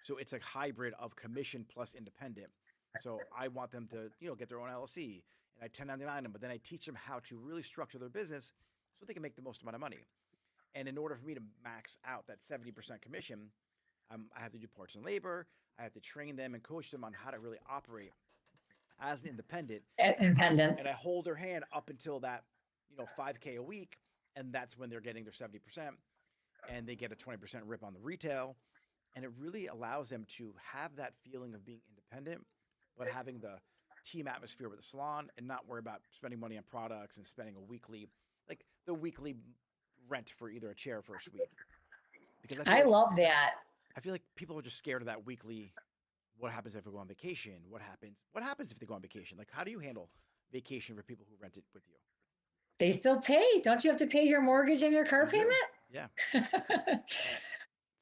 So it's a hybrid of commission plus independent. So I want them to, get their own LLC and I 1099 them, but then I teach them how to really structure their business so they can make the most amount of money. And in order for me to max out that 70% commission, I have to do parts and labor. I have to train them and coach them on how to really operate as an independent. Independent. And I hold their hand up until that, 5K a week. And that's when they're getting their 70%. And they get a 20% rip on the retail. And it really allows them to have that feeling of being independent, but having the team atmosphere with the salon and not worry about spending money on products and spending the weekly rent for either a chair for a suite. Because I love that. I feel like people are just scared of that weekly. What happens if we go on vacation? What happens if they go on vacation? Like, how do you handle vacation for people who rent it with you? They still pay. Don't you have to pay your mortgage and your car You do. payment? Yeah.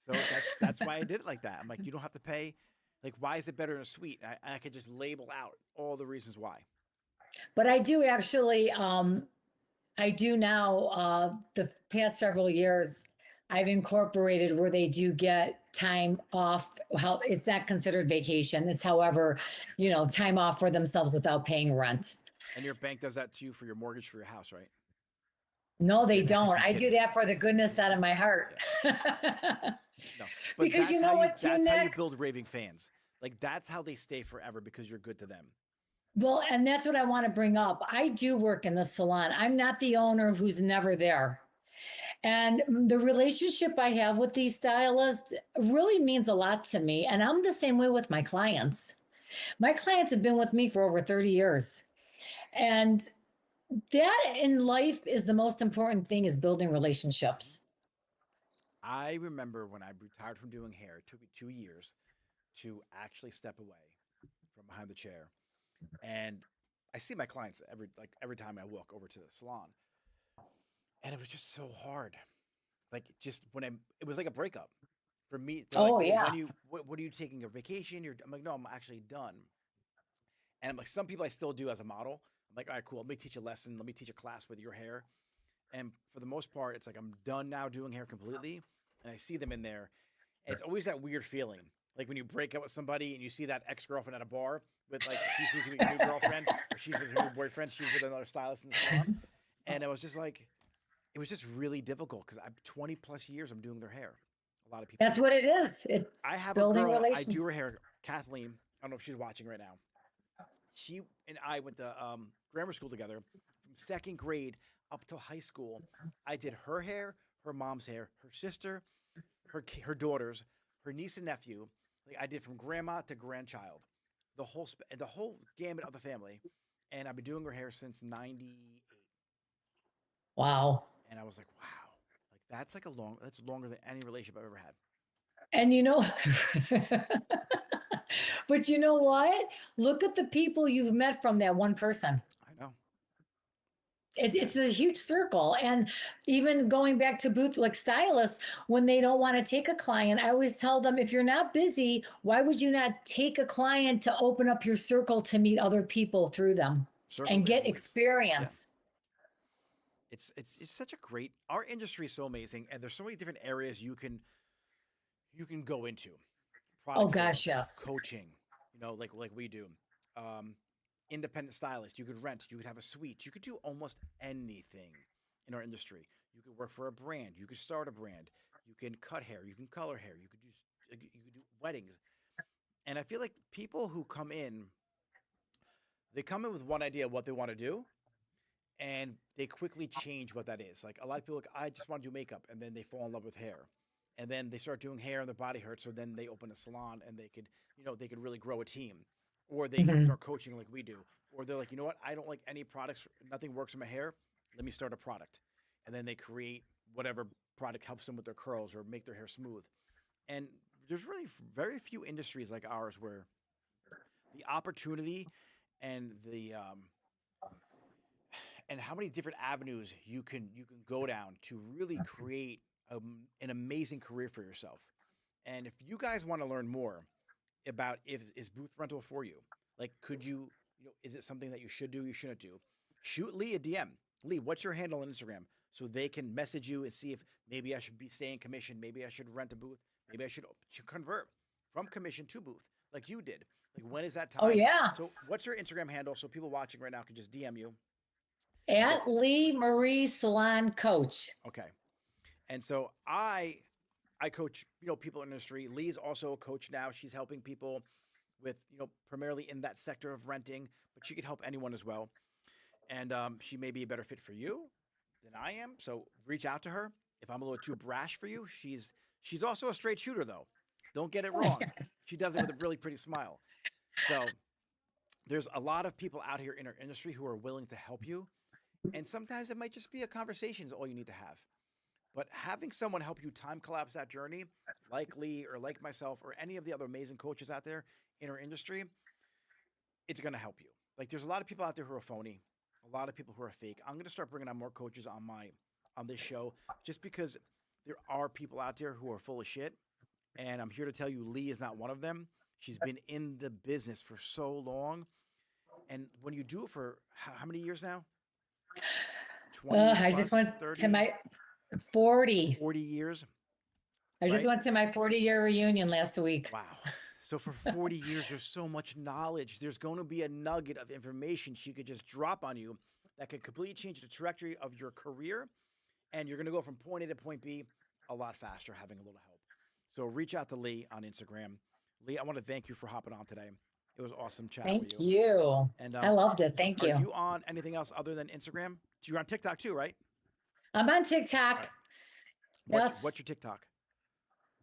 So that's why I did it like that. I'm like, you don't have to pay. Like, why is it better in a suite? I could just label out all the reasons why. But I do actually, I do now, the past several years, I've incorporated where they do get time off. How it's not considered vacation. It's however, time off for themselves without paying rent. And your bank does that to you for your mortgage for your house, right? No, I'm they kidding. don't. I'm I do kidding. that for the goodness out of my heart. Yeah. No, but Because you know what, Tim that's how you Nick? build raving fans. Like that's how they stay forever because you're good to them. Well, and that's what I want to bring up. I do work in the salon. I'm not the owner who's never there. And the relationship I have with these stylists really means a lot to me. And I'm the same way with my clients. My clients have been with me for over 30 years. And that in life is the most important thing is building relationships. I remember when I retired from doing hair, it took me 2 years to actually step away from behind the chair. And I see my clients every time I walk over to the salon. And it was just so hard. Like just it was like a breakup for me. They're like, Oh, well, yeah. what are you taking a vacation? I'm like, no, I'm actually done. And I'm like, some people I still do as a model. I'm like, all right, cool. Let me teach a lesson. Let me teach a class with your hair. And for the most part, it's like I'm done now doing hair completely. And I see them in there. And it's always that weird feeling. Like when you break up with somebody and you see that ex girlfriend at a bar with like she sees your new girlfriend or she's with her new boyfriend, she's with another stylist in the salon. And it was just really difficult because I'm 20 plus years I'm doing their hair. A lot of people. That's what it is. It's I have a building girl, I relations. do her hair, Kathleen. I don't know if she's watching right now. She and I went to grammar school together from second grade up till high school. I did her hair, her mom's hair, her sister, her daughters, her niece and nephew. Like I did from grandma to grandchild, the whole gamut of the family. And I've been doing her hair since '98. Wow. And I was like, wow, like that's longer than any relationship I've ever had. And but you know what? Look at the people you've met from that one person. I know. Yeah. It's a huge circle. And even going back to booth like stylists, when they don't want to take a client, I always tell them if you're not busy, why would you not take a client to open up your circle to meet other people through them Circle of and get influence. Yeah. experience? It's such a great our industry is so amazing and there's so many different areas you can go into. Oh Product gosh, sales, yes. coaching, like we do. independent stylist. You could rent. You could have a suite. You could do almost anything in our industry. You could work for a brand. You could start a brand. You can cut hair. You can color hair. You could do weddings. And I feel like people who come in, they come in with one idea of what they want to do, and they quickly change what that is. Like a lot of people, like I just want to do makeup, and then they fall in love with hair, and then they start doing hair, and their body hurts. So then they open a salon, and they could, they could really grow a team, or they Mhm. start coaching like we do, or they're like, you know what, I don't like any products, nothing works in my hair. Let me start a product, and then they create whatever product helps them with their curls or make their hair smooth. And there's really very few industries like ours where the opportunity and the and how many different avenues you can go down to really create an amazing career for yourself. And if you guys want to learn more about if is booth rental for you, like could you, is it something that you should do, you shouldn't do, shoot Lee a DM. Lee, what's your handle on Instagram? So they can message you and see if maybe I should be staying commission, maybe I should rent a booth, maybe I should convert from commission to booth like you did. Like when is that Oh, time? yeah. So what's your Instagram handle so people watching right now can just DM you and get At Lee Marie Salon Coach. okay. And so I coach, people in the industry. Lee's also a coach now. She's helping people with, primarily in that sector of renting, but she could help anyone as well. And she may be a better fit for you than I am. So reach out to her. If I'm a little too brash for you, she's also a straight shooter though. Don't get it wrong. She does it with a really pretty smile. So there's a lot of people out here in our industry who are willing to help you. And sometimes it might just be a conversation is all you need to have. But having someone help you time collapse that journey, like Lee or like myself or any of the other amazing coaches out there in our industry, it's going to help you. Like there's a lot of people out there who are phony, a lot of people who are fake. I'm going to start bringing on more coaches on this show just because there are people out there who are full of shit, and I'm here to tell you Lee is not one of them. She's been in the business for so long, and when you do it for how many years now? 20 I just plus, went to 30, my 40. 40 years, I just right? went to my 40-year reunion last week. Wow. So for 40 years, there's so much knowledge. There's going to be a nugget of information she could just drop on you that could completely change the trajectory of your career. And you're going to go from point A to point B a lot faster having a little help. So reach out to Lee on Instagram. Lee, I want to thank you for hopping on today. It was awesome chatting with Thank you. you. And I loved it. Thank are you. you on anything else other than Instagram? So you're on TikTok too, right? I'm on TikTok. Right. Yes. What's your TikTok?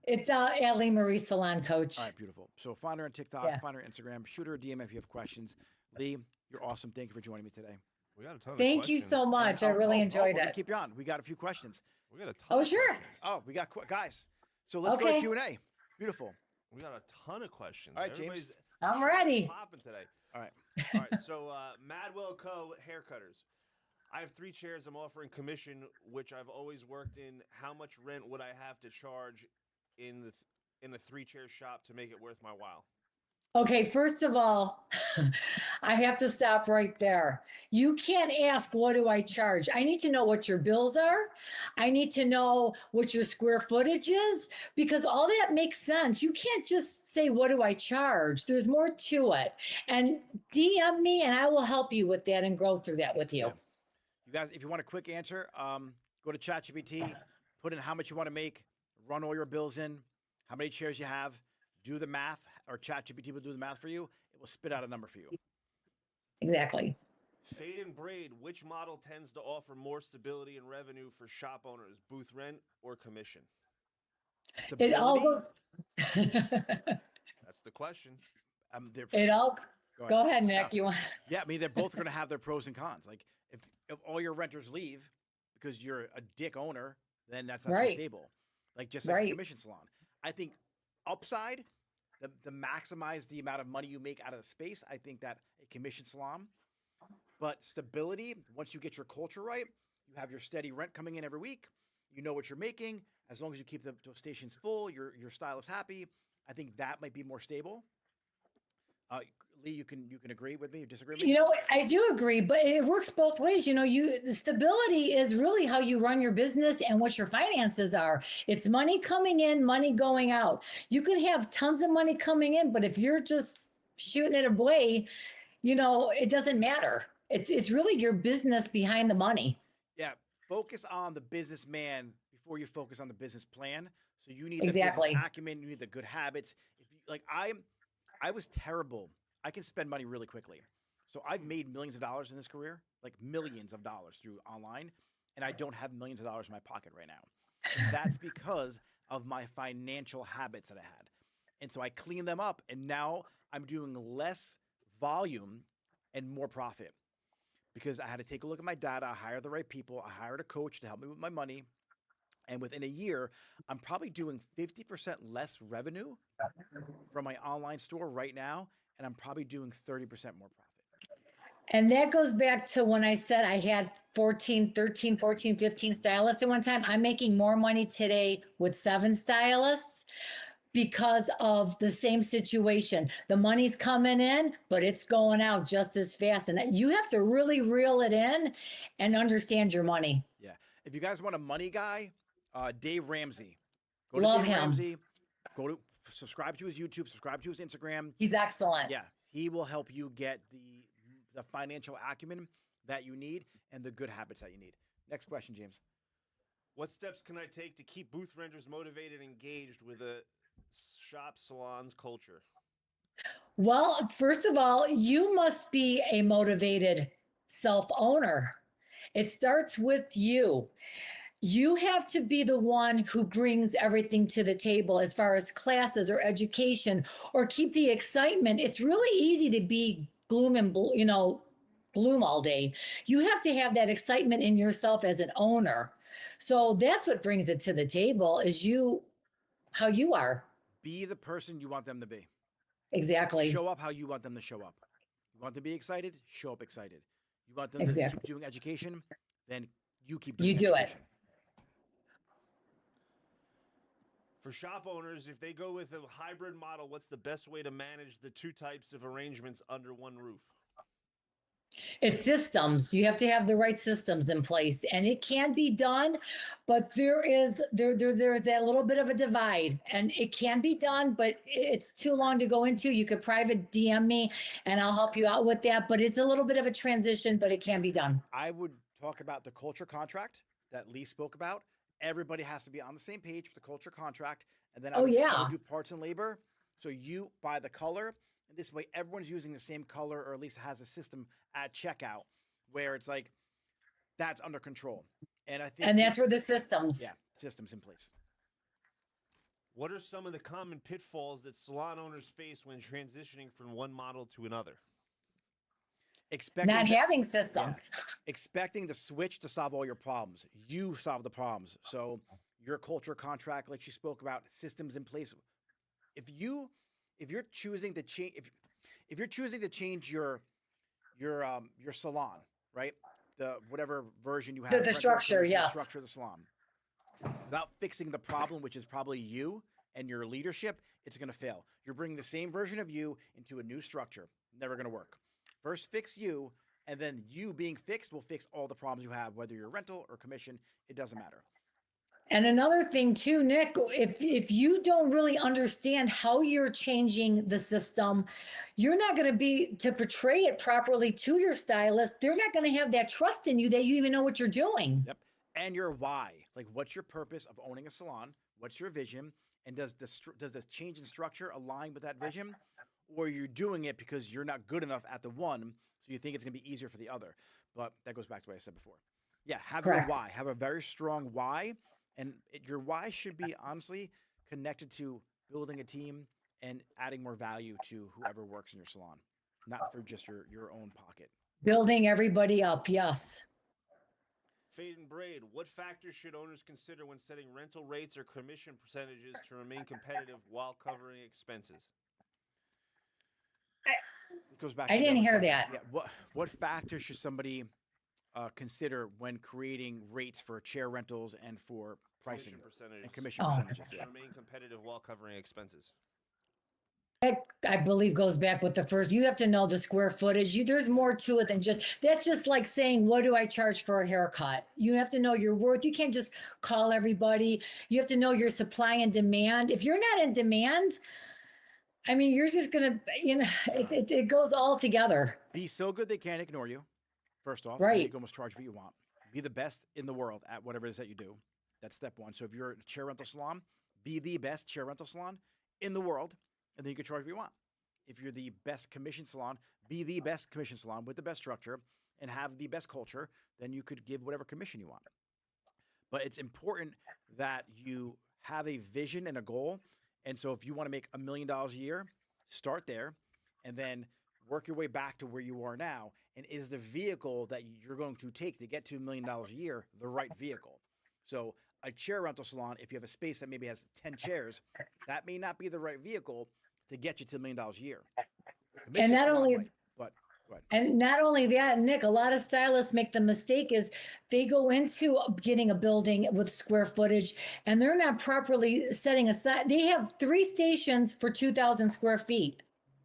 It's Lee Marie Salon Coach. All right, beautiful. So find her on TikTok, Yeah. find her on Instagram, shoot her a DM if you have questions. Lee, you're awesome. Thank you for joining me today. We got a ton of Thank you questions. so much. I And- really we're enjoyed gonna it. keep you on. We got a few questions. We got a ton Oh, of sure. questions. Oh, we got guys. So let's go to Okay. Q&A. Beautiful. We got a ton of questions. All right, James. Everybody's I'm ready. popping today. All right. All right, so Madwell Co. Haircutters. I have 3 chairs I'm offering commission, which I've always worked in. How much rent would I have to charge in the 3-chair shop to make it worth my while? Okay, first of all, I have to stop right there. You can't ask, what do I charge? I need to know what your bills are. I need to know what your square footage is, because all that makes sense. You can't just say, what do I charge? There's more to it. And DM me and I will help you with that and go through that with you. Yeah. You guys, if you want a quick answer, go to ChatGPT, put in how much you want to make, run all your bills in, how many chairs you have, do the math, or ChatGPT will do the math for you. It will spit out a number for you. Exactly. Fade and braid, which model tends to offer more stability and revenue for shop owners, booth rent or commission? It all Stability? goes. That's the question. It all. Go ahead, No. Nick. You want? Yeah, I mean, they're both going to have their pros and cons. Like, if all your renters leave because you're a dick owner, then that's not too Right. stable. Like, just like a Right. commission salon. I think upside, the maximize the amount of money you make out of the space, I think that a commission salon. But stability, once you get your culture right, you have your steady rent coming in every week. You know what you're making. As long as you keep the stations full, your stylist happy. I think that might be more stable. Lee, you can agree with me or disagree with me? You know, I do agree, but it works both ways. You know, the stability is really how you run your business and what your finances are. It's money coming in, money going out. You can have tons of money coming in, but if you're just shooting it away, it doesn't matter. It's really your business behind the money. Yeah, focus on the businessman before you focus on the business plan. So you need the business Exactly. acumen, you need the good habits. If you like, I was terrible. I can spend money really quickly. So I've made millions of dollars in this career, like millions of dollars through online, and I don't have millions of dollars in my pocket right now. And that's because of my financial habits that I had. And so I cleaned them up, and now I'm doing less volume and more profit because I had to take a look at my data, I hired the right people, I hired a coach to help me with my money. And within a year, I'm probably doing 50% less revenue from my online store right now, and I'm probably doing 30% more profit. And that goes back to when I said I had 14, 13, 14, 15 stylists at one time. I'm making more money today with 7 stylists because of the same situation. The money's coming in, but it's going out just as fast. And you have to really reel it in and understand your money. Yeah. If you guys want a money guy, Dave Ramsey. Go to Love Dave him. Ramsey. Go to subscribe to his YouTube, subscribe to his Instagram. He's excellent. Yeah, he will help you get the financial acumen that you need and the good habits that you need. Next question, James. What steps can I take to keep booth renters motivated and engaged with a shop salon's culture? Well, first of all, you must be a motivated self owner. It starts with you. You have to be the one who brings everything to the table as far as classes or education or keep the excitement. It's really easy to be gloom and gloom all day. You have to have that excitement in yourself as an owner. So that's what brings it to the table is how you are. Be the person you want them to be. Exactly. Show up how you want them to show up. You want them to be excited? Show up excited. You want them to Exactly. keep doing education? Then you keep doing You do it. education. For shop owners, if they go with a hybrid model, what's the best way to manage the 2 types of arrangements under one roof? It's systems. You have to have the right systems in place, and it can be done, but there's that little bit of a divide, and it can be done, but it's too long to go into. You could private DM me, and I'll help you out with that. But it's a little bit of a transition, but it can be done. I would talk about the culture contract that Lee spoke about. Everybody has to be on the same page with the culture contract, and then I would do parts and labor. So you buy the color. And this way, everyone's using the same color, or at least has a system at checkout where it's like that's under control. And I think, and that's where the systems. Yeah, systems in place. What are some of the common pitfalls that salon owners face when transitioning from one model to another? Not having systems. Yeah, expecting the switch to solve all your problems. You solve the problems. So your culture contract, like she spoke about, systems in place. If you're choosing to change, if you're choosing to change your salon, right? The whatever version you have, the structure, yes, the structure of the salon, without fixing the problem, which is probably you and your leadership, it's going to fail. You're bringing the same version of you into a new structure. Never going to work. First, fix you, and then you being fixed will fix all the problems you have, whether you're rental or commission. It doesn't matter. And another thing too, Nick, if you don't really understand how you're changing the system, you're not going to be to portray it properly to your stylist. They're not going to have that trust in you that you even know what you're doing. Yep. And your why, like what's your purpose of owning a salon? What's your vision? And does this change in structure align with that vision? Or you're doing it because you're not good enough at the one, so you think it's going to be easier for the other. But that goes back to what I said before. Yeah, have Correct. your why. Have a very strong why. And your why should be honestly connected to building a team and adding more value to whoever works in your salon, not for just your own pocket. Building everybody up, yes. Fade and Braid, what factors should owners consider when setting rental rates or commission percentages to remain competitive while covering expenses? It goes back. I didn't hear that. Yeah. What factors should somebody consider when creating rates for chair rentals and for pricing and commission percentages? Yeah. Remain competitive while covering expenses. I believe goes back with the first. You have to know the square footage. There's more to it than that's just like saying, what do I charge for a haircut? You have to know your worth. You can't just call everybody. You have to know your supply and demand. If you're not in demand, I mean, you're just gonna, it goes all together. Be so good they can't ignore you. First off, then you Right. can almost charge what you want. Be the best in the world at whatever it is that you do. That's step one. So if you're a chair rental salon, be the best chair rental salon in the world, and then you can charge what you want. If you're the best commission salon, be the best commission salon with the best structure and have the best culture, then you could give whatever commission you want. But it's important that you have a vision and a goal. And so if you want to make $1 million a year, start there and then work your way back to where you are now. And is the vehicle that you're going to take to get to $1 million a year the right vehicle? So a chair rental salon, if you have a space that maybe has 10 chairs, that may not be the right vehicle to get you to $1 million a year. And Commission not salon, only right? But go ahead. And not only that, Nick, a lot of stylists make the mistake is they go into getting a building with square footage and they're not properly setting aside. They have 3 stations for 2,000 square feet.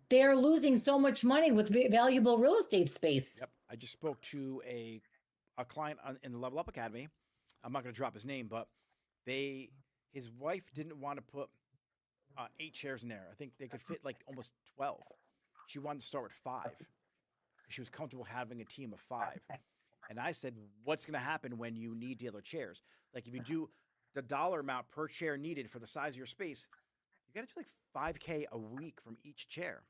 They are losing so much money with valuable real estate space. Yep. I just spoke to a client in the Level Up Academy. I'm not going to drop his name, but his wife didn't want to put 8 chairs in there. I think they could fit like almost 12. She wanted to start with 5. She was comfortable having a team of 5. And I said, what's going to happen when you need the other chairs? Like if you do the dollar amount per chair needed for the size of your space, you got to do like $5K a week from each chair.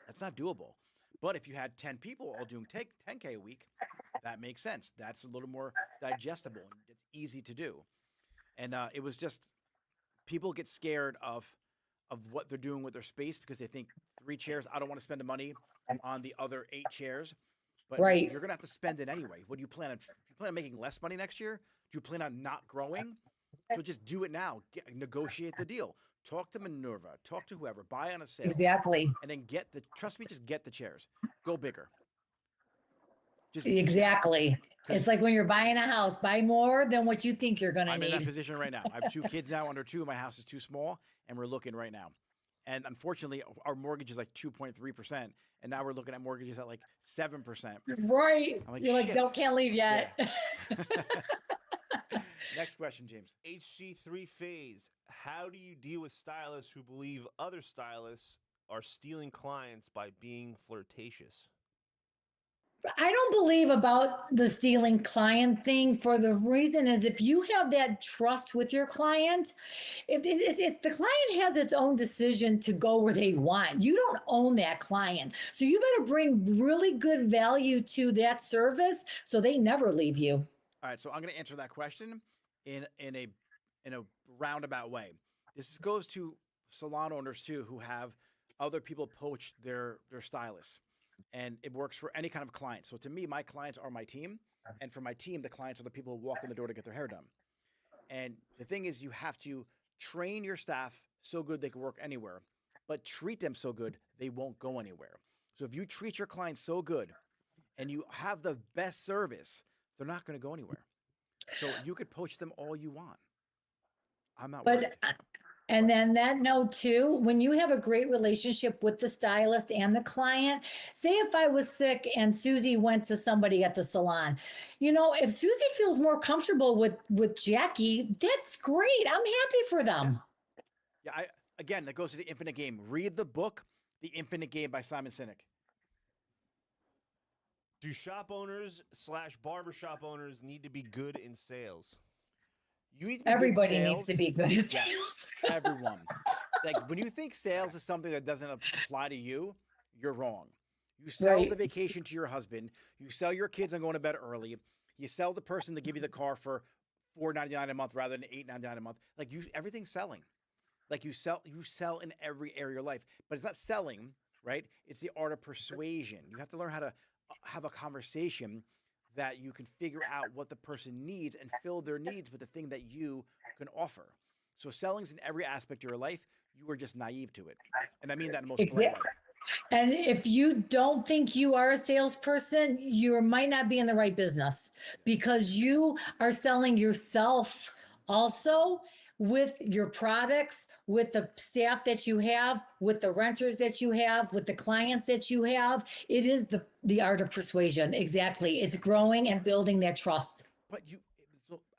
That's not doable. But if you had 10 people all doing 10K a week, that makes sense. That's a little more digestible. It's easy to do. And it was just people get scared of what they're doing with their space because they think 3 chairs, I don't want to spend the money on the other 8 chairs. But Right. you're going to have to spend it anyway. What do you plan on? You plan on making less money next year? Do you plan on not growing? So just do it now. Negotiate the deal. Talk to Minerva. Talk to whoever. Buy on a sale. Exactly. And then trust me, just get the chairs. Go bigger. Just Exactly. It's like when you're buying a house, buy more than what you think you're going to I'm in that need. position right now. I have 2 kids now under 2. My house is too small, and we're looking right now. And unfortunately, our mortgage is like 2.3%, and now we're looking at mortgages at like 7%. Right. I'm like, You're like, shit. can't leave yet. Next question, James. HC3 phase. How do you deal with stylists who believe other stylists are stealing clients by being flirtatious? I don't believe about the stealing client thing for the reason is if you have that trust with your client, if the client has its own decision to go where they want, you don't own that client. So you better bring really good value to that service so they never leave you. All right, so I'm going to answer that question in a roundabout way. This goes to salon owners too who have other people poach their stylists. And it works for any kind of client. So to me, my clients are my team. And for my team, the clients are the people who walk in the door to get their hair done. And the thing is, you have to train your staff so good they can work anywhere, but treat them so good they won't go anywhere. So if you treat your clients so good and you have the best service, they're not going to go anywhere. So you could poach them all you want. I'm not worried. And then that note too, when you have a great relationship with the stylist and the client, say if I was sick and Susie went to somebody at the salon, if Susie feels more comfortable with Jackie, that's great. I'm happy for them. Yeah, again, that goes to the infinite game. Read the book, The Infinite Game by Simon Sinek. Do shop owners / barbershop owners need to be good in sales? You need to be Everybody good in needs sales. to be good at Yes, sales. everyone. Like when you think sales is something that doesn't apply to you, you're wrong. You sell Right. the vacation to your husband. You sell your kids on going to bed early. You sell the person to give you the car for $4.99 a month rather than $8.99 a month. Like everything's selling. Like you sell in every area of your life, but it's not selling, right? It's the art of persuasion. You have to learn how to have a conversation that you can figure out what the person needs and fill their needs with the thing that you can offer. So selling's in every aspect of your life. You are just naive to it. And I mean that in the most polite way. And if you don't think you are a salesperson, you might not be in the right business because you are selling yourself also with your products, with the staff that you have, with the renters that you have, with the clients that you have. It is the art of persuasion. Exactly. It's growing and building that trust. But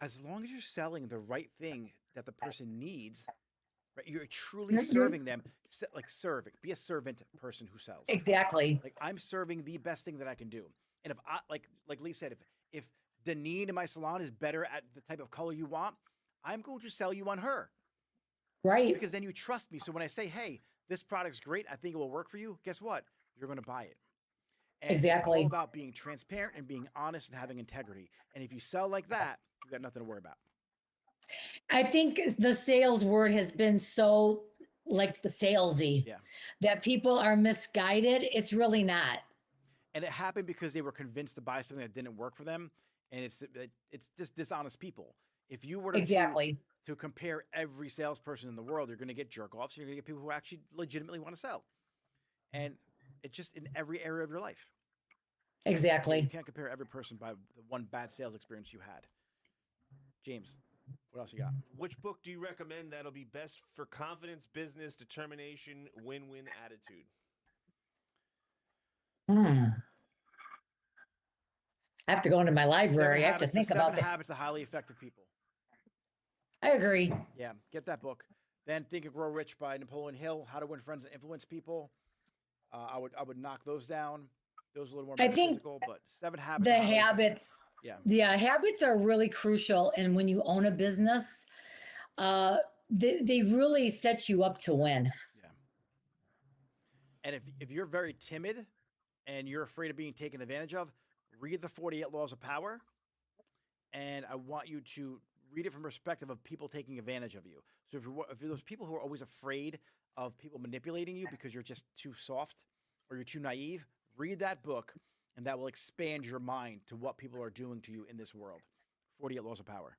as long as you're selling the right thing that the person needs, right? You're truly Mhm. serving them, like serving. Be a servant person who sells. Exactly. Like I'm serving the best thing that I can do. And if I like Lee said, if Deneen in my salon is better at the type of color you want, I'm going to sell you on her Right. because then you trust me. So when I say, hey, this product's great, I think it will work for you, guess what? You're going to buy it. And it's all Exactly. about being transparent and being honest and having integrity. And if you sell like that, you got nothing to worry about. I think the sales word has been so like the salesy Yeah. that people are misguided. It's really not. And it happened because they were convinced to buy something that didn't work for them. And it's just dishonest people. If you were Exactly. to compare every salesperson in the world, you're going to get jerk offs. You're going to get people who actually legitimately want to sell. And it's just in every area of your life. Yeah, you Exactly. can't compare every person by the one bad sales experience you had. James, what else you got? Which book do you recommend that'll be best for confidence, business, determination, win-win attitude? Hmm. I have to go into my library. I have to The think Seven about it. Habits of Highly Effective People. I agree. Yeah, get that book. Then Think and Grow Rich by Napoleon Hill. How to Win Friends and Influence People. I would knock those down. Those are a little more I think metaphysical, but Seven Habits the of Highly Effective. habits, Yeah, yeah, habits are really crucial. And when you own a business, uh, they really set you up to win. yeah. And if you're very timid and you're afraid of being taken advantage of, read the 48 Laws of Power. And I want you to read it from perspective of people taking advantage of you. So if you're those people who are always afraid of people manipulating you because you're just too soft or you're too naive, read that book, and that will expand your mind to what people are doing to you in this world. 48 Laws of Power.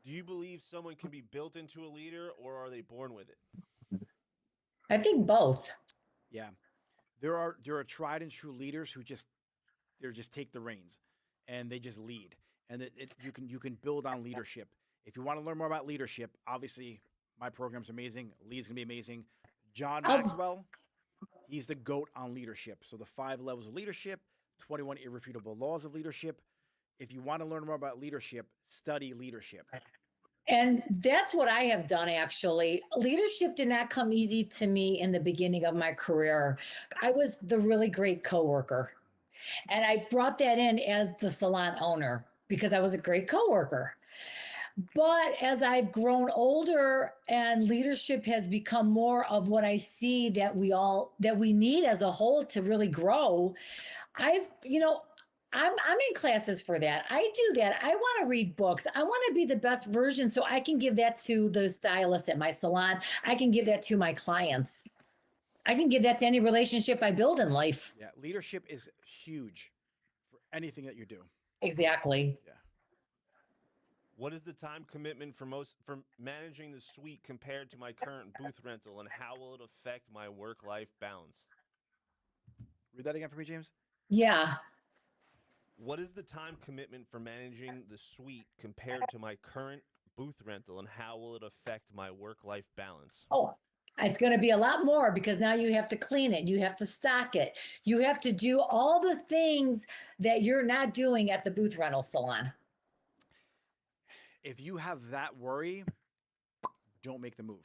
Do you believe someone can be built into a leader or are they born with it? I think both. Yeah, there are tried and true leaders who just take the reins and they just lead, and you can build on leadership. If you want to learn more about leadership, obviously my program's amazing. Lee's gonna be amazing. John I'll, Maxwell, he's the goat on leadership. So the 5 levels of leadership, 21 irrefutable laws of leadership. If you want to learn more about leadership, study leadership. and that's what I have done actually. Leadership did not come easy to me in the beginning of my career. I was the really great coworker. And I brought that in as the salon owner because I was a great coworker. But as I've grown older and leadership has become more of what I see that we need as a whole to really grow, I'm in classes for that. I do that. I want to read books. I want to be the best version so I can give that to the stylist at my salon. I can give that to my clients. I can give that to any relationship I build in life. Yeah, leadership is huge for anything that you do. Exactly. Yeah. What is the time commitment for managing the suite compared to my current booth rental and how will it affect my work-life balance? Read that again for me, James. Yeah. What is the time commitment for managing the suite compared to my current booth rental and how will it affect my work-life balance? Oh, it's going to be a lot more because now you have to clean it, you have to stock it, you have to do all the things that you're not doing at the booth rental salon. If you have that worry, don't make the move.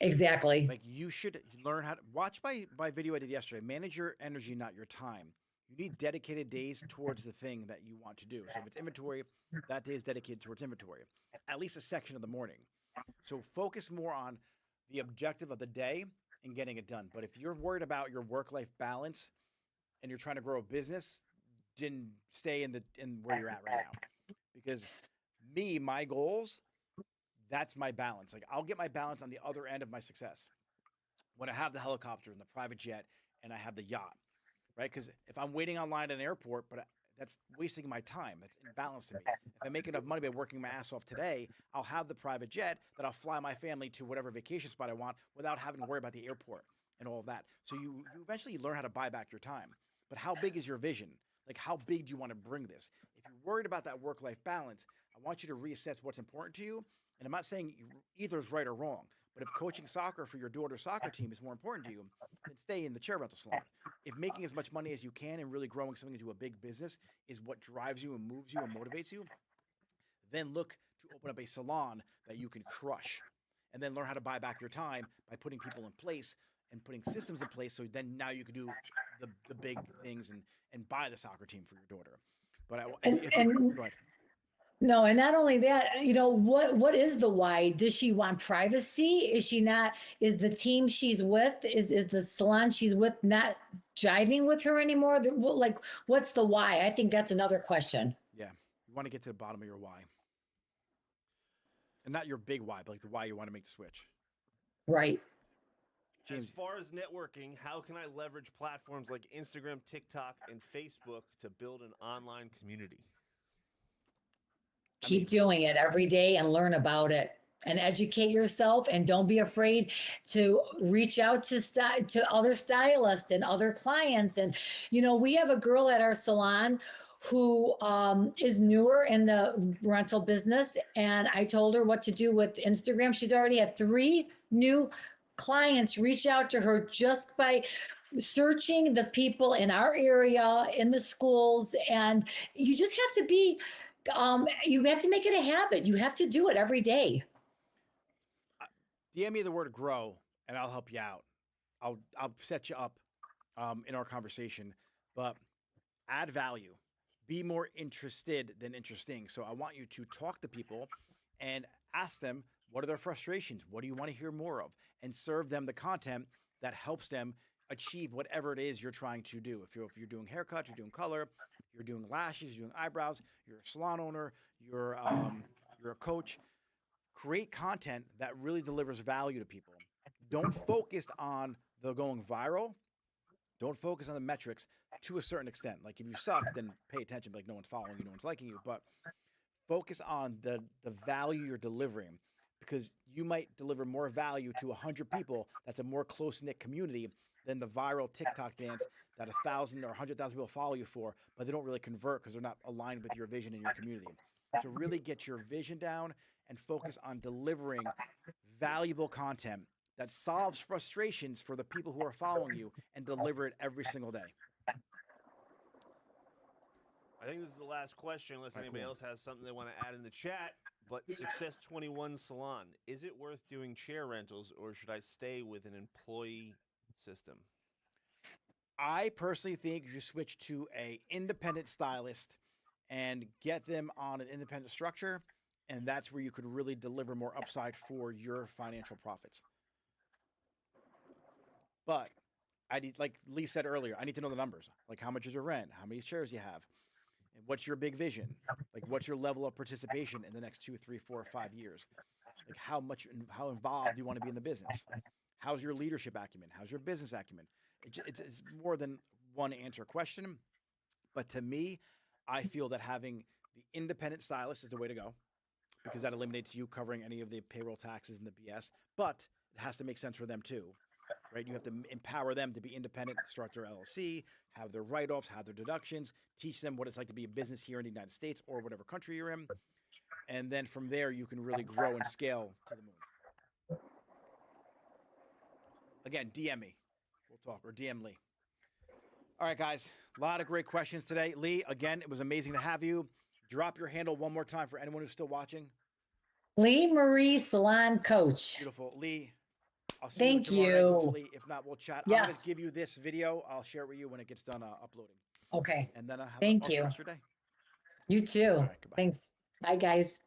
Exactly. Like you should learn how to watch my video I did yesterday. Manage your energy, not your time. You need dedicated days towards the thing that you want to do. So if it's inventory, that day is dedicated towards inventory. At least a section of the morning. So focus more on the objective of the day and getting it done. But if you're worried about your work-life balance and you're trying to grow a business, then stay in where you're at right now. Because my goals, that's my balance. Like I'll get my balance on the other end of my success when I have the helicopter and the private jet and I have the yacht, right? Because if I'm waiting online at an airport, that's wasting my time. That's imbalance to me. If I make enough money by working my ass off today, I'll have the private jet that I'll fly my family to whatever vacation spot I want without having to worry about the airport and all of that. So you eventually learn how to buy back your time. But how big is your vision? Like how big do you want to bring this? If you're worried about that work-life balance, I want you to reassess what's important to you. And I'm not saying either is right or wrong, but if coaching soccer for your daughter's soccer team is more important to you, then stay in the chair rental salon. If making as much money as you can and really growing something into a big business is what drives you and moves you and motivates you, then look to open up a salon that you can crush. and then learn how to buy back your time by putting people in place and putting systems in place. So then now you can do the big things and buy the soccer team for your daughter. But And go ahead. no, and not only that, what is the why? Does she want privacy? Is she not, is the team she's with, is the salon she's with not jiving with her anymore? Like, what's the why? I think that's another question. Yeah, you want to get to the bottom of your why, and not your big why, but like the why you want to make the switch. Right. James, as far as networking, how can I leverage platforms like Instagram, TikTok, and Facebook to build an online community? Keep doing it every day and learn about it and educate yourself, and don't be afraid to reach out to other stylists and other clients. And we have a girl at our salon who is newer in the rental business, and I told her what to do with Instagram. She's already had 3 new clients reach out to her just by searching the people in our area, in the schools. And you just have to be you have to make it a habit. You have to do it every day. DM me the word grow and I'll help you out. I'll set you up in our conversation, but add value. Be more interested than interesting. So I want you to talk to people and ask them, what are their frustrations? What do you want to hear more of? And serve them the content that helps them achieve whatever it is you're trying to do. If you're doing haircuts, you're doing color, you're doing lashes, you're doing eyebrows, you're a salon owner, you're a coach, create content that really delivers value to people. Don't focus on the going viral. Don't focus on the metrics to a certain extent. Like if you suck, then pay attention. Like no one's following you, no one's liking you. But focus on the value you're delivering, because you might deliver more value to 100 people. That's a more close-knit community than the viral TikTok dance that 1,000 or 100,000 people follow you for, but they don't really convert because they're not aligned with your vision and your community. So really get your vision down and focus on delivering valuable content that solves frustrations for the people who are following you, and deliver it every single day. I think this is the last question, unless anybody else has something they want to add in the chat. But Success 21 Salon, is it worth doing chair rentals, or should I stay with an employee system? I personally think you should switch to an independent stylist and get them on an independent structure, and that's where you could really deliver more upside for your financial profits. But I need, like Lee said earlier, I need to know the numbers. Like how much is your rent? How many chairs you have? And what's your big vision? Like what's your level of participation in the next 2, 3, 4, 5 years? Like how involved do you want to be in the business? How's your leadership acumen? How's your business acumen? It's more than one answer question. But to me, I feel that having the independent stylist is the way to go, because that eliminates you covering any of the payroll taxes and the BS. But it has to make sense for them too, right? You have to empower them to be independent, start their LLC, have their write-offs, have their deductions, teach them what it's like to be a business here in the United States or whatever country you're in. And then from there, you can really grow and scale to the moon. Again, DM me. We'll talk, or DM Lee. All right, guys. A lot of great questions today. Lee, again, it was amazing to have you. Drop your handle one more time for anyone who's still watching. Lee Marie Salon Coach. Beautiful. Lee, I'll see Thank you tomorrow you. night. Hopefully, if not, we'll chat. Yes. I'm going to give you this video. I'll share it with you when it gets done uploading. Okay. And then I'll have Thank a you. rest of your day. You too. All right, goodbye. Thanks. Bye, guys.